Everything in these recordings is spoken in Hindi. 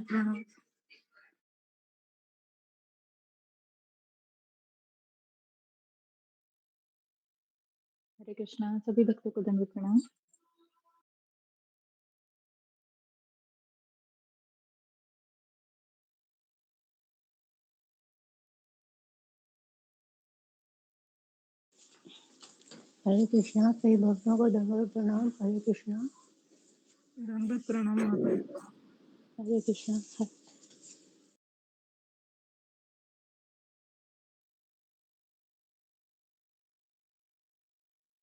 प्रणाम। हरे कृष्णा, सभी भक्तों को दंडवत प्रणाम। हरे कृष्णा, सभी भक्तों को दंडवत प्रणाम। हरे कृष्णा, दंडवत प्रणाम माता जी। हरे कृष्णा।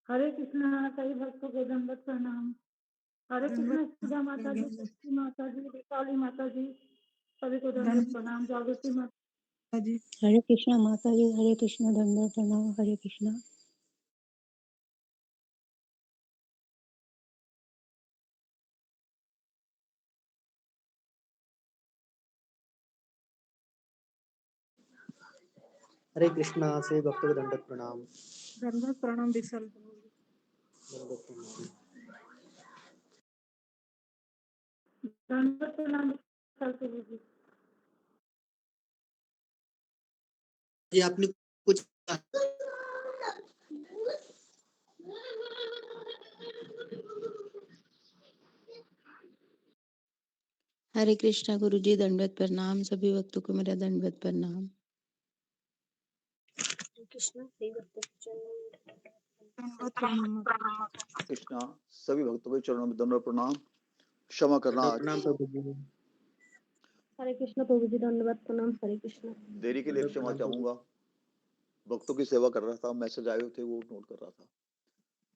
हरे कृष्णा, सभी भक्तों को दंडवत प्रणाम। हरे कृष्णा, सुधा माता जी, लक्ष्मी माता जी, काली माता जी, सभी को दंडवत प्रणाम। जागृति माता जी। हरे कृष्णा माता जी, हरे कृष्णा, दंडवत प्रणाम। हरे कृष्णा। हरे कृष्णा, से भक्तों को दंडवत प्रणाम। दंडवत प्रणाम विशाल। दंडवत प्रणाम। दंडवत प्रणाम विशाल प्रभु जी। जी आपने कुछ हरे कृष्णा गुरु जी, दंडवत प्रणाम। सभी भक्तों को मेरा दंडवत प्रणाम। कृष्णा, सभी भक्तों को दंडवत प्रणाम माता जी। कृष्णा, सभी भक्तों के चरणों में दंडवत प्रणाम। क्षमा करना आज प्रणाम प्रभु जी। हरे कृष्णा प्रभु जी, दंडवत प्रणाम। हरे कृष्णा, देरी के लिए क्षमा चाहूंगा। भक्तों की सेवा कर रहा था, मैसेज आए थे वो नोट कर रहा था।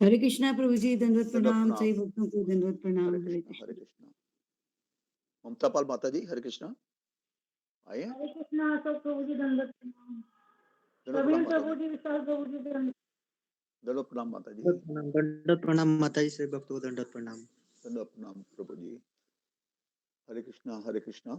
हरे कृष्णा प्रभु जी, दंडवत प्रणाम। सभी भक्तों को दंडवत प्रणाम। हरे कृष्णा। ममता पाल माता जी, हरे कृष्णा। आइए। हरे कृष्णा, सब प्रभु जी, दंडवत प्रणाम। प्रवीण प्रभु जी, विशाल प्रभु जी, दंडवत प्रणाम माता जी। दंडवत प्रणाम माता जी, से भक्तों को दंडवत प्रणाम। दंडवत प्रणाम प्रभु जी। हरे कृष्णा, हरे कृष्णा।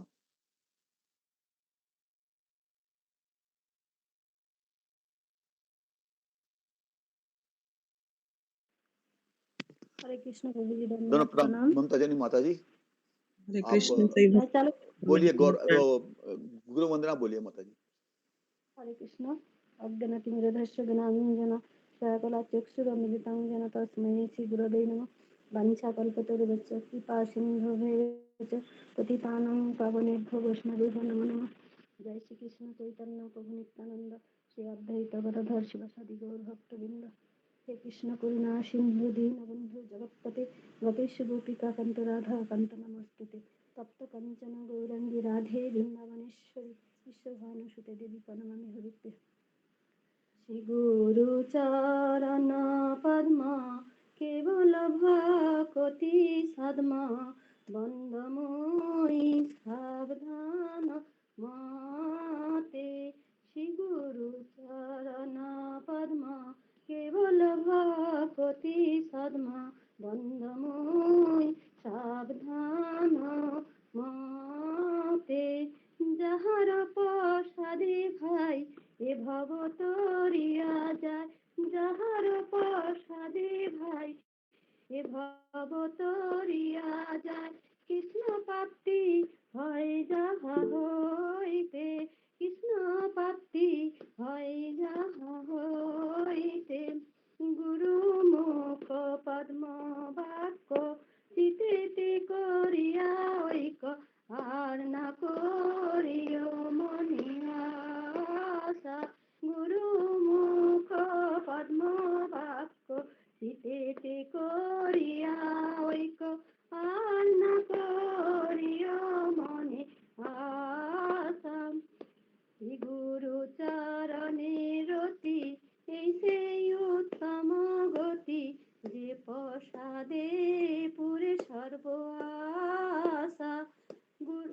हरे कृष्णा प्रभु जी, दंडवत दंडवत प्रणाम प्रणाम। ममता जी माता जी। हरे आप कृष्ण, बोलिए, गुरु वंदना बोलिए माता जी। हरे कृष्णा। अज्ञानतिमिरधस्य ज्ञानाञ्जन शलाकलाचक्षुरुन्मिलितं येन तस्मै श्रीगुरवे नमः। वाञ्छाकल्पतरुभ्यश्च कृपासिन्धुभ्यश्च पतितानां पावनेभ्यो वैष्णवेभ्यो नमो नमः। जय श्री कृष्ण चैतन्य प्रभु नित्यानंद, श्री अद्वैत गदाधर शिवासादि गौर भक्तवृंद। हे कृष्ण करुणा सिंधु दीनबंधु जगत्पते गोपेश गोपिका कांत राधा कांत नमस्ते। तप्त कंचन गौरंगी राधे वृंदावनेश्वरी विश्वभानुसुते देवी प्रणमामि हरिप्रिय। श्री गुरु चरण पद्मा केवल भक्ति सद्मा बंदमोई सावधान माते। श्री गुरु चरण पद्मा केवल भक्ति सद्मा बंदमोई सावधान माते। যাহার প্রসাদে ভাই এ ভব তরিয়া যায়, যাহার প্রসাদে ভাই এ ভব তরিয়া যায়। কৃষ্ণ প্রাপ্তি হয় যাহা হইতে, কৃষ্ণ প্রাপ্তি হয় যাহা হইতে। গুরু মুখ পদ্ম বাক্য চিতেতে করিয়া ঐক্য আর না করিও মনে আশা। গুরু মুখ পদ্ম বাক্য চিতেতে করিয়া ঐক্য আর না করিও মনে আশা। শ্রী গুরু চরণে রতি এই সেই উত্তম গতি, যে প্রসাদে পুরে সর্ব আশা।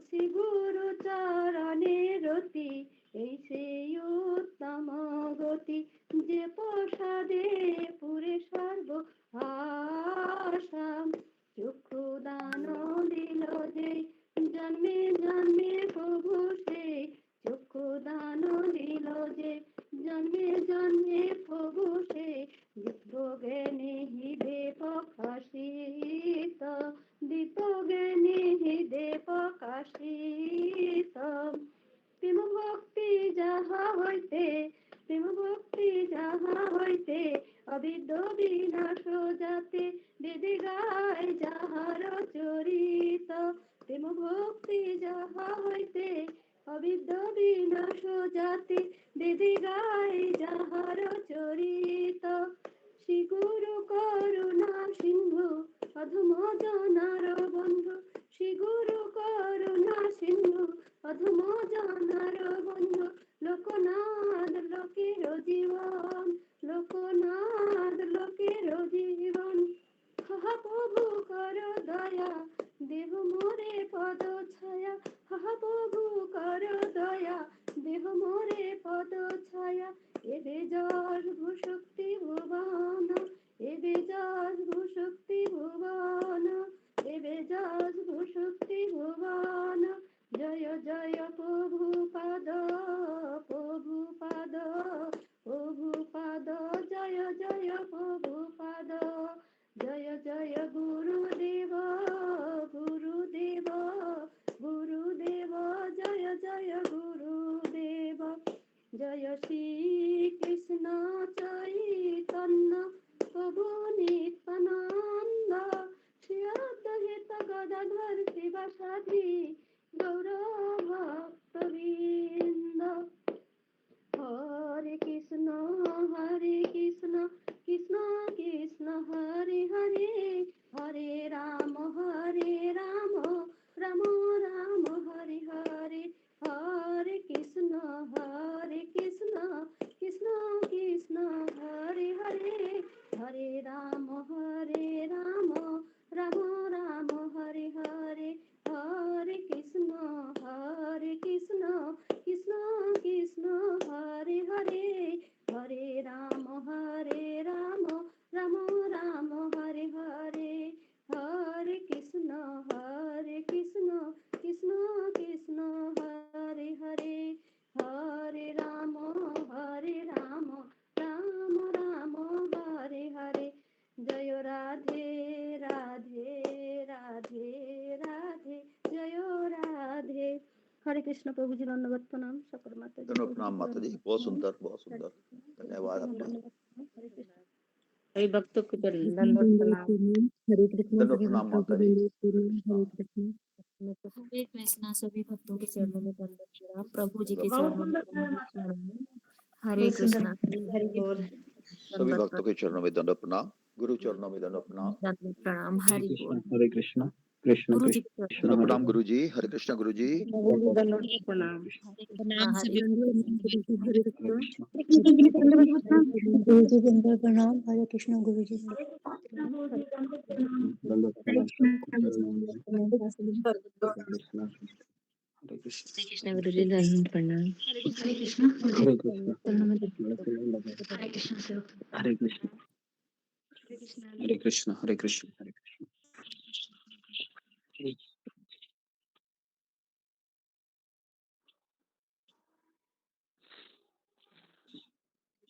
শ্রী গুরু চরণে রতি এই সেই উত্তম গতি, যে প্রসাদে পুরে সর্ব আশা। চক্ষু দান দিল যে জন্মে জন্মে প্রভু সেই, চক্ষু দান দিল যে জন্মে জন্মে প্রভু সে। দিব্য জ্ঞানে হৃদে প্রকাশিত, দিব্য জ্ঞানে হৃদে প্রকাশিত। চরিত প্রেম ভক্তি যাহা হইতে অবিদ্য বিনাশ যাতে বেদে গায় যাহার চরিত প্রেম ভক্তি যাহা হইতে অবিদ্য বিনাশ যাতে বেদে গায় যাহার চরিত শ্রী গুরু করুণা সিন্ধু অধম জনার বন্ধু শ্রী গুরু করুণা সিন্ধু অধম জনার বন্ধু লোকনাথ লোকের জীবন হাহা প্রভু কর দয়া দেহ মোরে পদ ছায়া হাহা প্রভু কর দয়া দেহ মোরে পদ ছায়া এবে যশ ভূশক্তি ভুবন এবে যশ ভূশক্তি ভুবন এবে যশ ভূশক্তি ভুবন জয় জয় প্রভুপাদ জয় জয় প্রভুপাদ জয় জয় গুরুদেব জয় জয় গুরুদেব জয় শ্রী কৃষ্ণ চৈতন্য প্রভু নিত্যানন্দ শ্রী অদ্বৈত গদাধর শিবাসাদি গৌর ভক্তবৃন্দ হরে কৃষ্ণ কৃষ্ণ কৃষ্ণ হরে হরে হরে রাম রাম রাম হরে হরে হরে কৃষ্ণ কৃষ্ণ কৃষ্ণ হরে হরে হরে রাম রাম রাম হরে হরে হরে কৃষ্ণ কৃষ্ণ কৃষ্ণ হরে হরে হরে রাম রাম রাম হরে হরে হরে কৃষ্ণ কৃষ্ণ কৃষ্ণ হরে হরে হরে রাম রাম রাম হরে হরে জয় রাধে রাধে রাধে রাধে জয় রাধে हरे कृष्ण प्रभु जी धन्यवाद प्रणाम सकल माता जी धन्यवाद प्रणाम माता जी, बहुत सुंदर धन्यवाद आपका। हरे कृष्ण हरि भक्तों को दंडवत प्रणाम। हरे कृष्ण धन्यवाद प्रणाम माता जी। हरे कृष्ण हरे कृष्णा सभी भक्तों के चरणों में दंडवत प्रणाम। प्रभु जी के चरणों में दंडवत प्रणाम। हरे कृष्णा सभी भक्तों के चरणों में दंडवत प्रणाम। गुरु चरणों में दंडवत प्रणाम। दंडवत प्रणाम। हरि बोल। हरे कृष्ण कृष्ण गुरु जी कृष्ण दंडवत प्रणाम गुरु जी। हरे कृष्ण गुरु जी। दंडवत प्रणाम। प्रणाम सभी हरे कृष्ण गुरु जी दंडवत प्रणाम हरे कृष्ण गुरु जी दंडवत प्रणाम हरे कृष्ण श्री कृष्ण गुरु जी दंडवत प्रणाम। हरे कृष्ण हरे कृष्ण हरे कृष्ण हरे कृष्ण हरे कृष्ण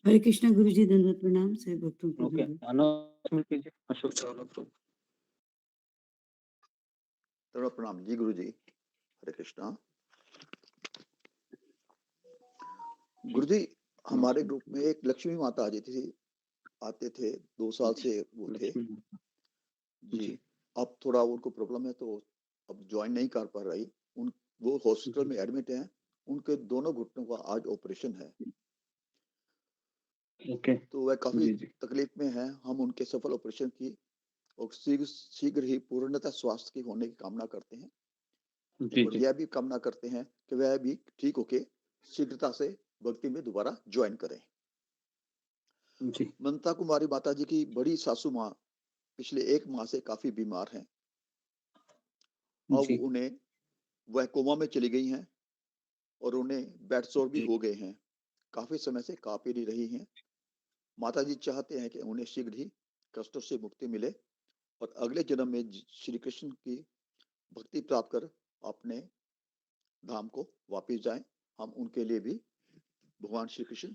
हरे कृष्णा गुरु जी धन्यवाद प्रणाम सभी भक्तों को ओके दंडवत। अनाउंसमेंट कीजिए अशोक चावला प्रभु। दंडवत प्रणाम जी गुरु जी। हरे कृष्णा। गुरु जी हमारे ग्रुप में एक लक्ष्मी माता आते थे 2 साल से वो थे जी। अब थोड़ा उनको प्रॉब्लम है तो अब ज्वाइन नहीं कर पा रही। वो हॉस्पिटल में एडमिट हैं। उनके दोनों घुटनों का आज ऑपरेशन है। ओके तो वह काफी तकलीफ में है। हम उनके सफल ऑपरेशन की और शीघ्र ही पूर्णतः स्वास्थ्य की होने की कामना करते हैं और यह भी कामना करते हैं कि वह भी ठीक होके शीघ्रता से भक्ति में दोबारा ज्वाइन करें। ममता कुमारी माता जी की बड़ी सासू माँ पिछले 1 माह से काफी बीमार हैं। अब उन्हें वह कोमा में चली गई हैं और उन्हें बेड सोर भी हो गए हैं। काफी समय से खा पी नहीं रही हैं। माता जी चाहते हैं कि उन्हें शीघ्र ही कष्टों से मुक्ति मिले और अगले जन्म में श्री कृष्ण की भक्ति प्राप्त कर अपने धाम को वापस जाएं। हम उनके लिए भी भगवान श्री कृष्ण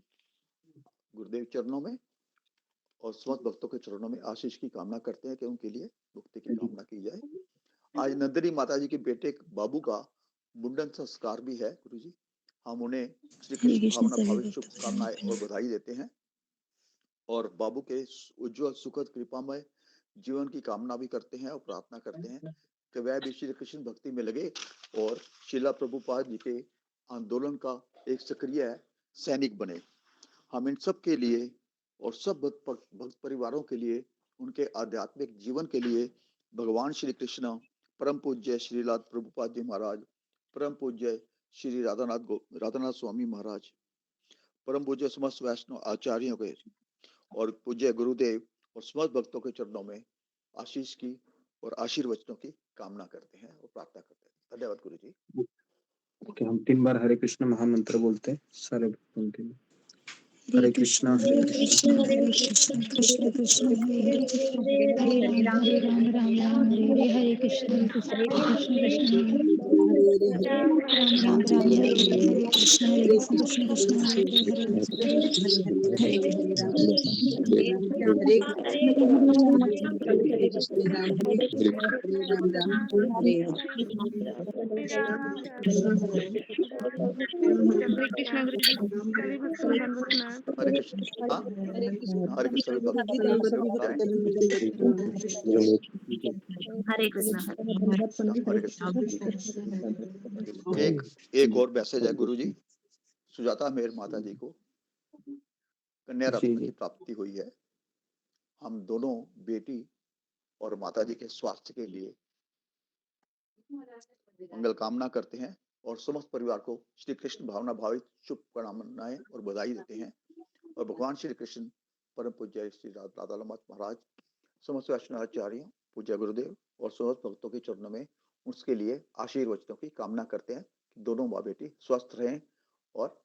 गुरुदेव चरणों में और समस्त भक्तों के चरणों में आशीष की कामना करते हैं कि उनके लिए मुक्ति की कामना की जाए। आज नंदिनी माता जी के बेटे बाबू का मुंडन संस्कार भी है गुरु जी। हम उन्हें श्री हरे कृष्ण कृष्ण भावना सभी भावित भक्तों को शुभकामनाएं और बधाई देते हैं और बाबू के उज्जवल सुखद कृपामय जीवन की कामना भी करते हैं और प्रार्थना करते हैं कि वह भी श्री कृष्ण भक्ति में लगे और शिला प्रभुपाद जी के आंदोलन का एक सक्रिय सैनिक बने। हम इन सब के लिए और सब भक्त परिवारों के लिए, उनके आध्यात्मिक जीवन के लिए भगवान श्री कृष्ण, परम पूज्य श्रीलाद प्रभुपाद जी महाराज, परम पूज्य श्री राधानाथ स्वामी महाराज, परम पूज्य समस्त वैष्णव आचार्यों के और पूज्य गुरुदेव और समस्त भक्तों के चरणों में आशीष की और आशीर्वचनों की कामना करते हैं और प्रार्थना करते हैं। धन्यवाद गुरु जी। ओके, हम 3 बार हरे कृष्ण महामंत्र बोलते हैं सारे भक्तों के लिए। हरे कृष्णा हरे कृष्ण कृष्ण कृष्ण हरे हरे हरे राम राम राम हरे हरे कृष्ण कृष्ण कृष्ण राम राम हरे हरे कृष्ण कृष्ण कृष्ण हरे हरे हरे कृष्णा गुरु जी सभी भक्तों को दंडवत प्रणाम। हरे कृष्ण। हरे कृष्ण सभी भक्त हरे कृष्णा हरे कृष्ण। एक और मैसेज है गुरु जी। सुजाता मेहर माता जी को कन्या रत्न की प्राप्ति हुई है। हम दोनों बेटी और माता जी के स्वास्थ्य के लिए मंगल कामना करते हैं और समस्त परिवार को श्री कृष्ण भावना भावित शुभकामनाएं और बधाई देते हैं और भगवान श्री कृष्ण, परम पूज्य श्री राधानाथ महाराज, समस्त वैष्णवाचार्यों, पूज्य गुरुदेव और समस्त भक्तों के चरणों में उसके लिए आशीर्वचनों की कामना करते हैं कि दोनों माँ बेटी स्वस्थ रहें और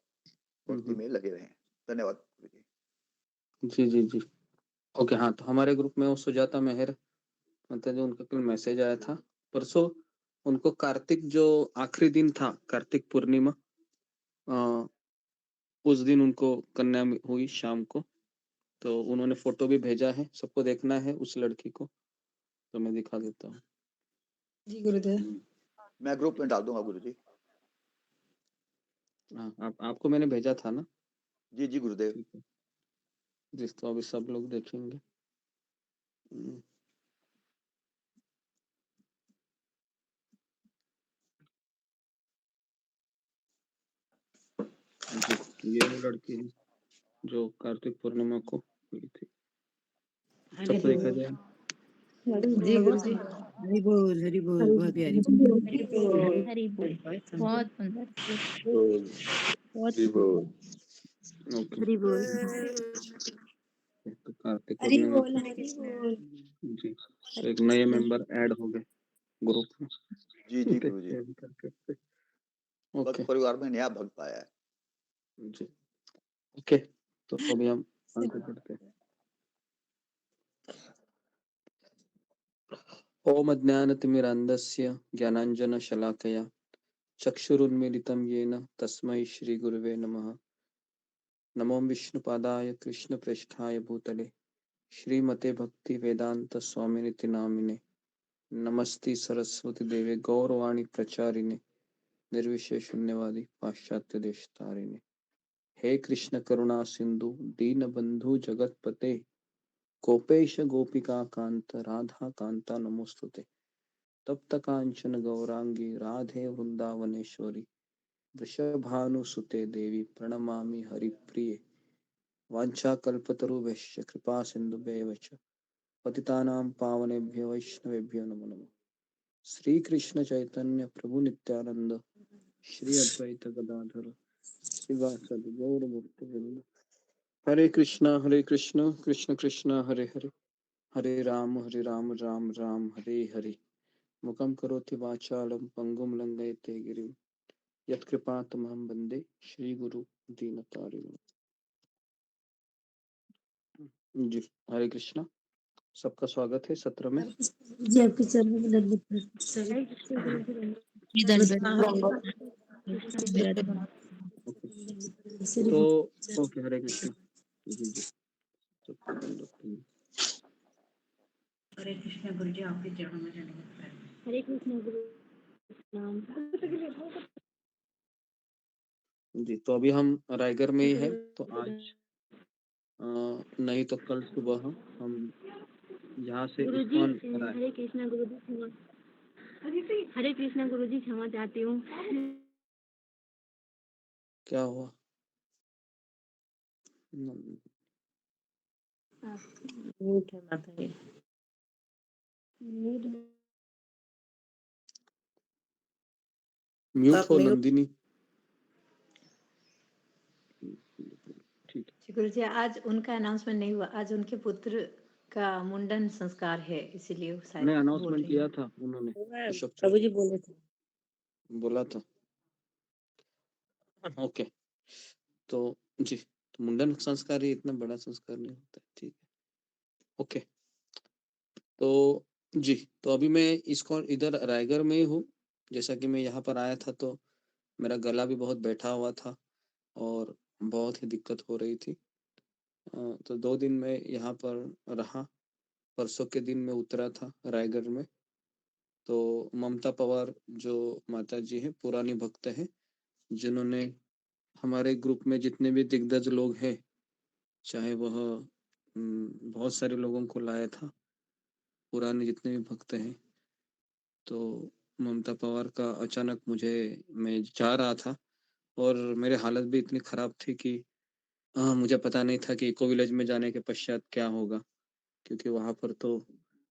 भक्ति में लगे रहें। धन्यवाद गुरु जी जी जी। ओके, हाँ, तो हमारे ग्रुप में वो सुजाता मेहर मतलब जो उनका कल मैसेज आया था परसों, उनको कार्तिक जो आखिरी दिन था, कार्तिक पूर्णिमा, उस दिन उनको कन्या हुई शाम को। तो उन्होंने फोटो भी भेजा है, सबको देखना है उस लड़की को, तो मैं दिखा देता हूँ। जी गुरुदेव, मैं ग्रुप में डाल दूंगा गुरु जी। हाँ, आपको मैंने भेजा था ना? जी जी गुरुदेव। जिस तो अभी सब लोग देखेंगे। ये वो लड़की है जो कार्तिक पूर्णिमा को हुई थी। सबको देखा जाए। जी गुरु जी, हरि बोल बहुत प्यारी। हरि बोल, बहुत सुंदर, बहुत ओके, हरि बोल। तो कार्तिक पूर्णिमा जी, तो एक नए मेंबर ऐड हो गए ग्रुप में। जी जी गुरु जी। ओके परिवार में नया भक्त आया है जी। ओके, तो अभी हम आगे बढ़ते हैं। ओम अज्ञानतिमिरान्धस्य ज्ञानाञ्जनशलाकया चक्षुरुन्मीलितं येन तस्मै श्रीगुरुवे नमः। नमो विष्णुपादाय कृष्णप्रेष्ठाय भूतले श्रीमते भक्ति वेदांत स्वामिनिति नामिने। नमस्ते सरस्वती देवे गौरवाणी प्रचारिणे निर्विशेष शून्यवादी पाश्चात्य देश तारिणे। हे कृष्ण करुणा सिंधु दीन बंधु जगतपते गोपेश गोपिका कांत राधा कांता नमोस्तुते। तप्त कांचन गौरांगी राधे वृंदावनेश्वरी वृषभानुसुते देवी प्रणमामि हरिप्रिये। वाञ्छाकल्पतरुभ्यश्च कृपा सिन्धुभ्येव च पतितानां पावनेभ्यो वैष्णवेभ्यो नमो नमः। श्री कृष्ण चैतन्य प्रभु नित्यानंद श्री अद्वैत गदाधर श्रीवासदि गौर भक्तवृंद। हरे कृष्णा कृष्ण कृष्ण हरे हरे, हरे राम राम राम हरे हरे। मुखं करोति वाचालं पंगुं लंघयते गिरिं यत्कृपातमहं वन्दे श्रीगुरु दीनतारिणम्। जी, हरे कृष्णा। सबका स्वागत है सत्र में। जी आपके चरणों में दंडवत प्रणाम। हरे कृष्ण गुरु जी तो ओके, हरे कृष्णा। जी जी, सबको दंडवत प्रणाम। हरे कृष्ण गुरु जी आपके चरणों में दंडवत प्रणाम। हरे कृष्ण गुरु नाम जी, तो अभी हम रायगढ़ में ही हैं, तो आज नहीं तो कल सुबह हम यहाँ से गुरुजी इस्कॉन राय हरे कृष्णा गुरुजी क्षमा हरे कृष्णा गुरुजी क्षमा चाहती हूँ। क्या हुआ? म्यूट है माता जी। म्यूट आप हो म्यूट। नंदिनी। ठीक है। गुरु जी आज उनका अनाउंसमेंट नहीं हुआ, आज उनके पुत्र का मुंडन संस्कार है, इसीलिए वो शायद नहीं, बोल अनाउंसमेंट रही किया हैं। था उन्होंने, अशोक प्रभु चौहान जी बोले थे। बोला था। ओके, तो जी, तो मुंडन संस्कार ही इतना बड़ा संस्कार नहीं होता है, ठीक है, ओके। तो जी, तो अभी मैं इस्कॉन इधर रायगढ़ में ही हूँ। जैसा कि मैं यहाँ पर आया था तो मेरा गला भी बहुत बैठा हुआ था और बहुत ही दिक्कत हो रही थी। तो 2 दिन मैं यहाँ पर रहा। परसों के दिन मैं उतरा था रायगढ़ में। तो ममता पवार जो माताजी हैं, पुरानी भक्त हैं, जिन्होंने हमारे ग्रुप में जितने भी दिग्गज लोग हैं, चाहे वह बहुत सारे लोगों को लाया था, पुराने जितने भी भक्त हैं। तो ममता पवार का अचानक मैं जा रहा था और मेरी हालत भी इतनी खराब थी कि मुझे पता नहीं था कि इको विलेज में जाने के पश्चात क्या होगा, क्योंकि वहाँ पर तो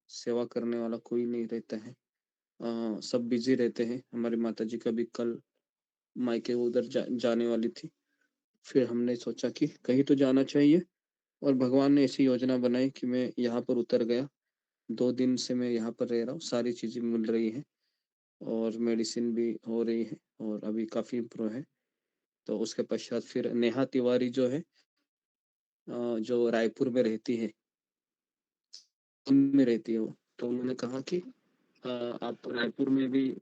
सेवा करने वाला कोई नहीं रहता है। सब बिजी रहते हैं। हमारी माताजी का भी कल मायके उधर जाने वाली थी। फिर हमने सोचा कि कहीं तो जाना चाहिए और भगवान ने ऐसी योजना बनाई कि मैं यहाँ पर उतर गया। 2 दिन से मैं यहाँ पर रह रहा हूँ, सारी चीज़ें मिल रही हैं और मेडिसिन भी हो रही है और अभी काफ़ी इम्प्रूव है। तो उसके पश्चात फिर नेहा तिवारी जो है, जो रायपुर में रहती है, में रहती है वो, तो उन्होंने कहा कि आप रायपुर में भी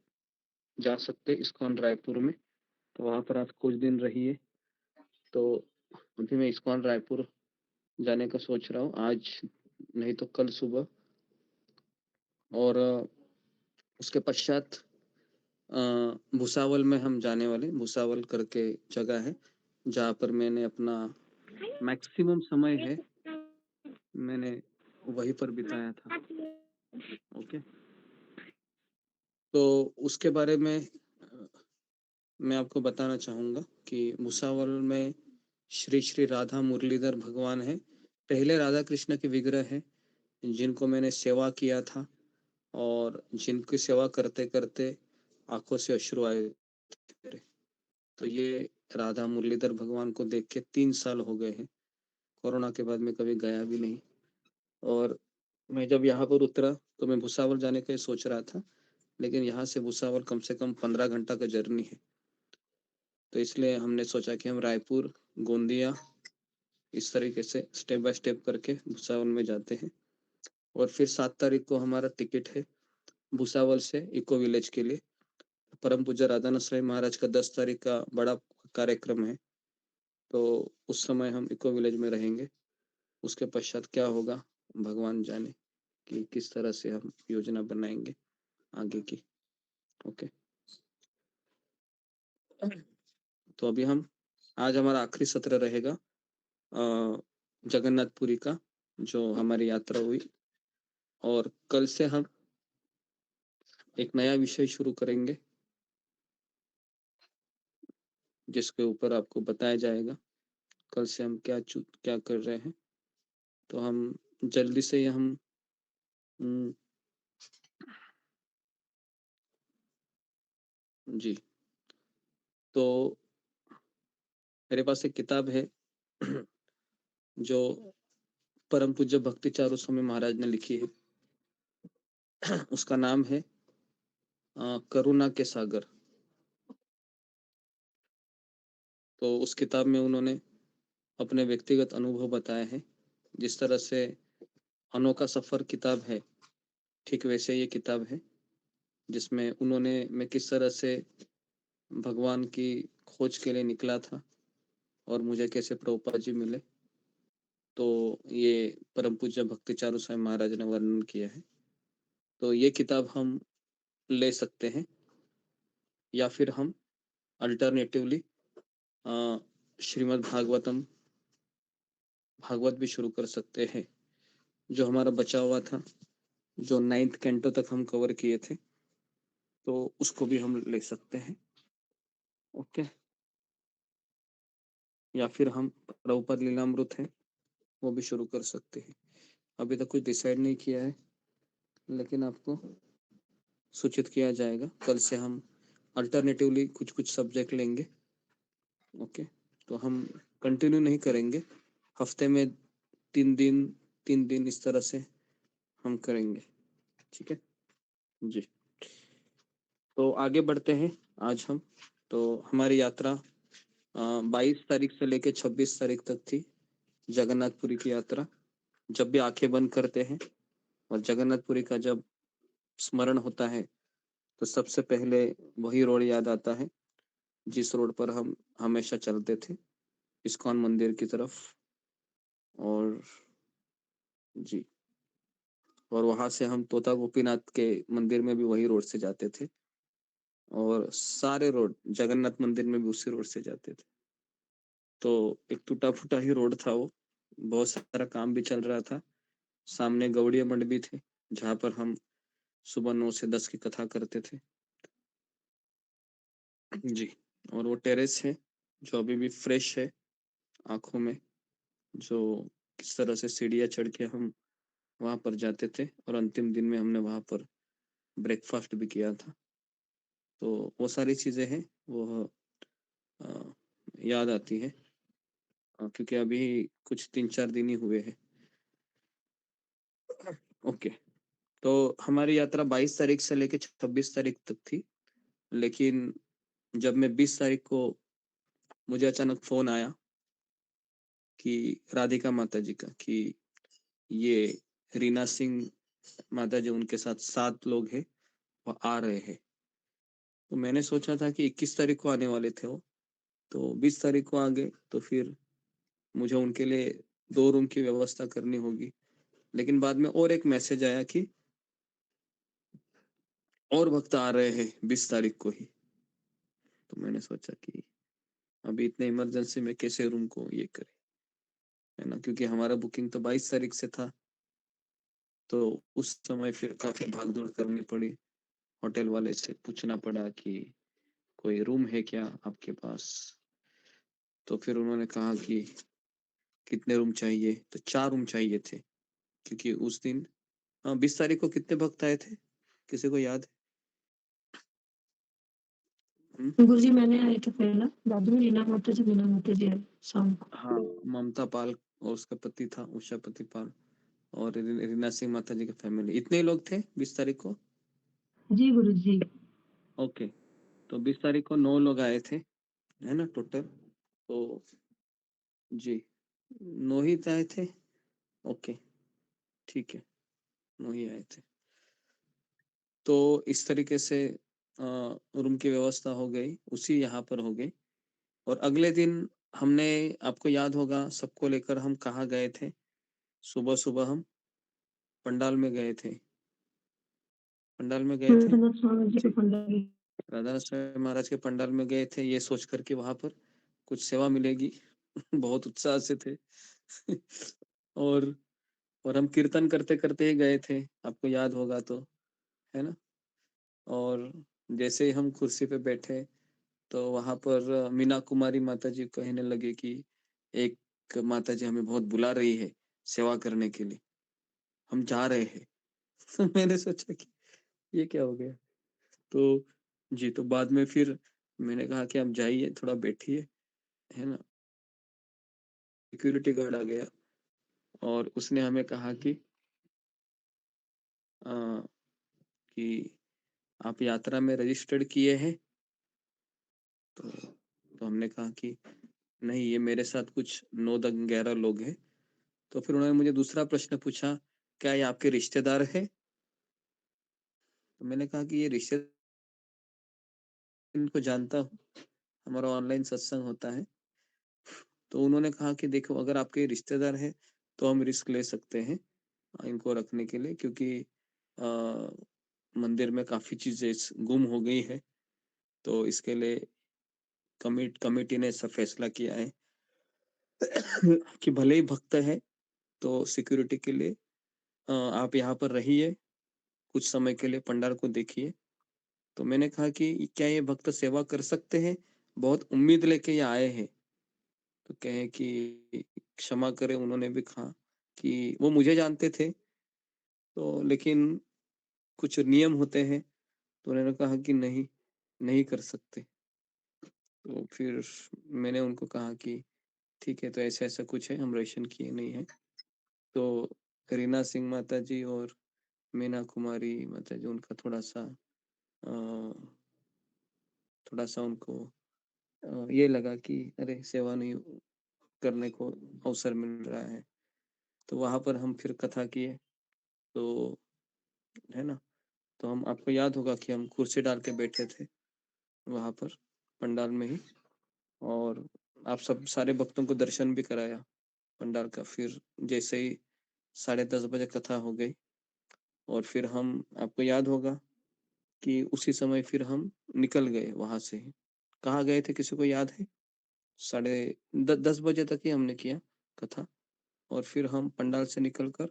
जा सकते हैं, इस्कॉन रायपुर में, तो वहाँ पर आप कुछ दिन रहिए। तो अभी मैं इस्कॉन रायपुर जाने का सोच रहा हूँ, आज नहीं तो कल सुबह। और उसके पश्चात भुसावल में हम जाने वाले। भुसावल करके जगह है जहाँ पर मैंने अपना मैक्सिमम समय है मैंने वहीं पर बिताया था। ओके, तो उसके बारे में मैं आपको बताना चाहूँगा कि भुसावल में श्री श्री राधा मुरलीधर भगवान है। पहले राधा कृष्ण के विग्रह है जिनको मैंने सेवा किया था और जिनकी सेवा करते करते आंखों से अश्रु आए थे। तो ये राधा मुरलीधर भगवान को देख के 3 साल हो गए हैं। कोरोना के बाद मैं कभी गया भी नहीं। और मैं जब यहाँ पर उतरा तो मैं भुसावल जाने का सोच रहा था, लेकिन यहाँ से भुसावल कम से कम 15 घंटा का जर्नी है। तो इसलिए हमने सोचा कि हम रायपुर, गोंदिया इस तरीके से स्टेप बाय स्टेप करके भुसावल में जाते हैं। और फिर 7 तारीख को हमारा टिकट है भुसावल से इको विलेज के लिए। परम पूज्य राधानाथ स्वामी महाराज का 10 तारीख का बड़ा कार्यक्रम है, तो उस समय हम इको विलेज में रहेंगे। उसके पश्चात क्या होगा भगवान जाने कि किस तरह से हम योजना बनाएंगे आगे की। ओके, तो अभी आज हमारा आखिरी सत्र रहेगा जगन्नाथपुरी का, जो हमारी यात्रा हुई। और कल से हम एक नया विषय शुरू करेंगे जिसके ऊपर आपको बताया जाएगा कल से हम क्या कर रहे हैं। तो हम जल्दी से हम जी, तो मेरे पास एक किताब है जो परम पूज्य भक्ति चारू स्वामी महाराज ने लिखी है। उसका नाम है करुणा के सागर। तो उस किताब में उन्होंने अपने व्यक्तिगत अनुभव बताए हैं। जिस तरह से अनोखा सफर किताब है, ठीक वैसे ये किताब है जिसमें मैं किस तरह से भगवान की खोज के लिए निकला था और मुझे कैसे प्रभुपाद जी मिले। तो ये परम पूज्य भक्ति चारू स्वामी महाराज ने वर्णन किया है। तो ये किताब हम ले सकते हैं या फिर हम अल्टरनेटिवली श्रीमद् भागवत भी शुरू कर सकते हैं, जो हमारा बचा हुआ था, जो 9th कैंटो तक हम कवर किए थे, तो उसको भी हम ले सकते हैं। ओके, या फिर हम प्रभुपद लीलामृत है वो भी शुरू कर सकते हैं। अभी तक कुछ डिसाइड नहीं किया है, लेकिन आपको सूचित किया जाएगा। कल से हम अल्टरनेटिवली कुछ कुछ सब्जेक्ट लेंगे। ओके, तो हम कंटिन्यू नहीं करेंगे, हफ्ते में 3 दिन इस तरह से हम करेंगे। ठीक है जी, तो आगे बढ़ते हैं आज हम। तो हमारी यात्रा 22 तारीख से लेके 26 तारीख तक थी, जगन्नाथपुरी की यात्रा। जब भी आंखें बंद करते हैं और जगन्नाथपुरी का जब स्मरण होता है, तो सबसे पहले वही रोड याद आता है जिस रोड पर हम हमेशा चलते थे, इस्कॉन मंदिर की तरफ। और जी, और वहां से हम तोता गोपीनाथ के मंदिर में भी वही रोड से जाते थे, और सारे रोड जगन्नाथ मंदिर में भी उसी रोड से जाते थे। तो एक टूटा फूटा ही रोड था वो, बहुत सारा काम भी चल रहा था। सामने गौड़िया मंड भी थे, जहाँ पर हम सुबह 9 से 10 की कथा करते थे जी। और वो टेरेस है जो अभी भी फ्रेश है आंखों में, जो किस तरह से सीढ़ियाँ चढ़ के हम वहां पर जाते थे, और अंतिम दिन में हमने वहां पर ब्रेकफास्ट भी किया था। तो वो सारी चीजें हैं, वो अ, याद आती है, क्योंकि अभी कुछ 3-4 दिन ही हुए हैं। ओके, तो हमारी यात्रा 22 तारीख से लेके 26 तारीख तक थी, लेकिन जब मैं 20 तारीख को मुझे अचानक फोन आया कि राधिका माता जी का, कि ये रीना सिंह माता जी, उनके साथ 7 लोग हैं, वो आ रहे हैं। तो मैंने सोचा था कि 21 तारीख को आने वाले थे वो, तो 20 तारीख को आ गए, तो फिर मुझे उनके लिए 2 रूम की व्यवस्था करनी होगी। लेकिन बाद में और एक मैसेज आया कि और भक्त आ रहे हैं 20 तारीख को ही। तो मैंने सोचा कि अभी इतने इमरजेंसी में कैसे रूम को ये करे, है ना, क्योंकि हमारा बुकिंग तो 22 तारीख से था। तो उस समय फिर काफी भाग दौड़ करनी पड़ी, होटल वाले से पूछना पड़ा कि कोई रूम है क्या आपके पास। तो फिर उन्होंने कहा कि कितने रूम चाहिए, तो 4 रूम चाहिए थे, क्योंकि उस दिन 20 तारीख को कितने भक्त आए थे, किसी को याद है? गुरुजी मैंने आए थे पहला, बाद में रीना माता जी आए शाम को। हाँ, ममता पाल और उसका पति था उषापति पाल, और रीना सिंह माता जी का फैमिली, इतने ही लोग थे 20 तारीख को। जी गुरुजी। ओके, तो 20 तारीख को 9 लोग आए थे, है ना, टोटल। तो जी 9 ही आए थे। ओके, ठीक है, 9 ही आए थे। तो इस तरीके से रूम की व्यवस्था हो गई, उसी यहाँ पर हो गई। और अगले दिन हमने, आपको याद होगा, सबको लेकर हम कहाँ गए थे? सुबह सुबह हम पंडाल में गए थे, पंडाल में गए थे राधानाथ स्वामी जी के जी, पंडाल। राधा स्वामी महाराज के पंडाल में गए थे, ये सोच करके वहां पर कुछ सेवा मिलेगी। बहुत उत्साह से थे। और और हम कीर्तन करते करते ही गए थे, आपको याद होगा तो, है ना। और जैसे ही हम कुर्सी पे बैठे, तो वहां पर मीना कुमारी माता जी कहने लगे कि एक माता जी हमें बहुत बुला रही है सेवा करने के लिए, हम जा रहे हैं। तो मैंने सोचा कि ये क्या हो गया। तो जी, तो बाद में फिर मैंने कहा कि आप जाइए, थोड़ा बैठिए, है ना। सिक्योरिटी गार्ड आ गया और उसने हमें कहा अ, कि आप यात्रा में रजिस्टर्ड किए हैं। तो हमने कहा कि नहीं, ये मेरे साथ कुछ 9-11 लोग हैं। तो फिर उन्होंने मुझे दूसरा प्रश्न पूछा, क्या ये आपके रिश्तेदार है? तो मैंने कहा कि ये रिश्तेदार, इनको जानता हूँ, हमारा ऑनलाइन सत्संग होता है। तो उन्होंने कहा कि देखो, अगर आपके रिश्तेदार है तो हम रिस्क ले सकते हैं इनको रखने के लिए, क्योंकि मंदिर में काफी चीजें गुम हो गई है, तो इसके लिए कमिटी ने ऐसा फैसला किया है कि भले ही भक्त है तो सिक्योरिटी के लिए आप यहाँ पर रहिए, कुछ समय के लिए पंडाल को देखिए। तो मैंने कहा कि क्या ये भक्त सेवा कर सकते हैं? बहुत उम्मीद लेके ये आए हैं। तो कहे कि क्षमा करें, उन्होंने भी कहा कि वो मुझे जानते थे, तो लेकिन कुछ नियम होते हैं, तो उन्होंने कहा कि नहीं, नहीं कर सकते। तो फिर मैंने उनको कहा कि ठीक है, तो ऐसा-ऐसा कुछ है, हम रेशन किए नहीं हैं। तो रीना सिंह माताजी और मीना कुमारी माताजी, उनका थोड़ा-सा उनको ये लगा कि अरे सेवा नहीं करने को अवसर मिल रहा है। तो वहाँ पर हम फिर कथा किए, तो है ना? तो हम, आपको याद होगा कि हम कुर्सी डाल के बैठे थे वहाँ पर पंडाल में ही, और आप सब सारे भक्तों को दर्शन भी कराया पंडाल का। फिर जैसे ही 10:30 बजे कथा हो गई, और फिर हम, आपको याद होगा कि उसी समय फिर हम निकल गए वहाँ से ही। कहाँ गए थे, किसी को याद है? 10:30 बजे तक ही हमने किया कथा, और फिर हम पंडाल से निकलकर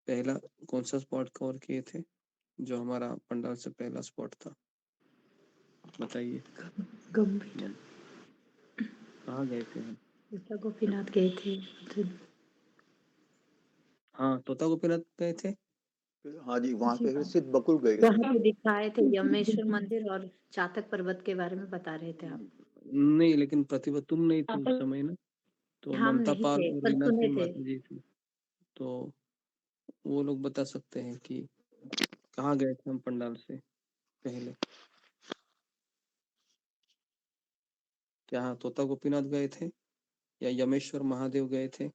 पहला कौन-सा स्पॉट कवर किए थे, जो हमारा पंडाल से पहला स्पॉट था? बताइए। गंभीर। कहाँ गए थे हम? तोता गोपीनाथ गए थे उधर। हाँ, तोता गोपीनाथ गए थे। हाँ जी, वहाँ जी पे फिर हाँ। सिद्ध बकुल गए थे। वहाँ पे दिखाए थे यमेश्वर मंदिर और चातक पर्वत के बारे में बता रहे थे आप। नहीं, लेकिन प्रतिभा तुम नहीं थी आप उस समय ना, तो हम ममता नहीं पाल थे और पर रीना सुने सिंह थे। माता जी थी। तो वो लोग बता सकते हैं कि कहाँ गए थे हम पंडाल से पहले। क्या तोता गोपीनाथ गए थे, या यमेश्वर महादेव गए थे,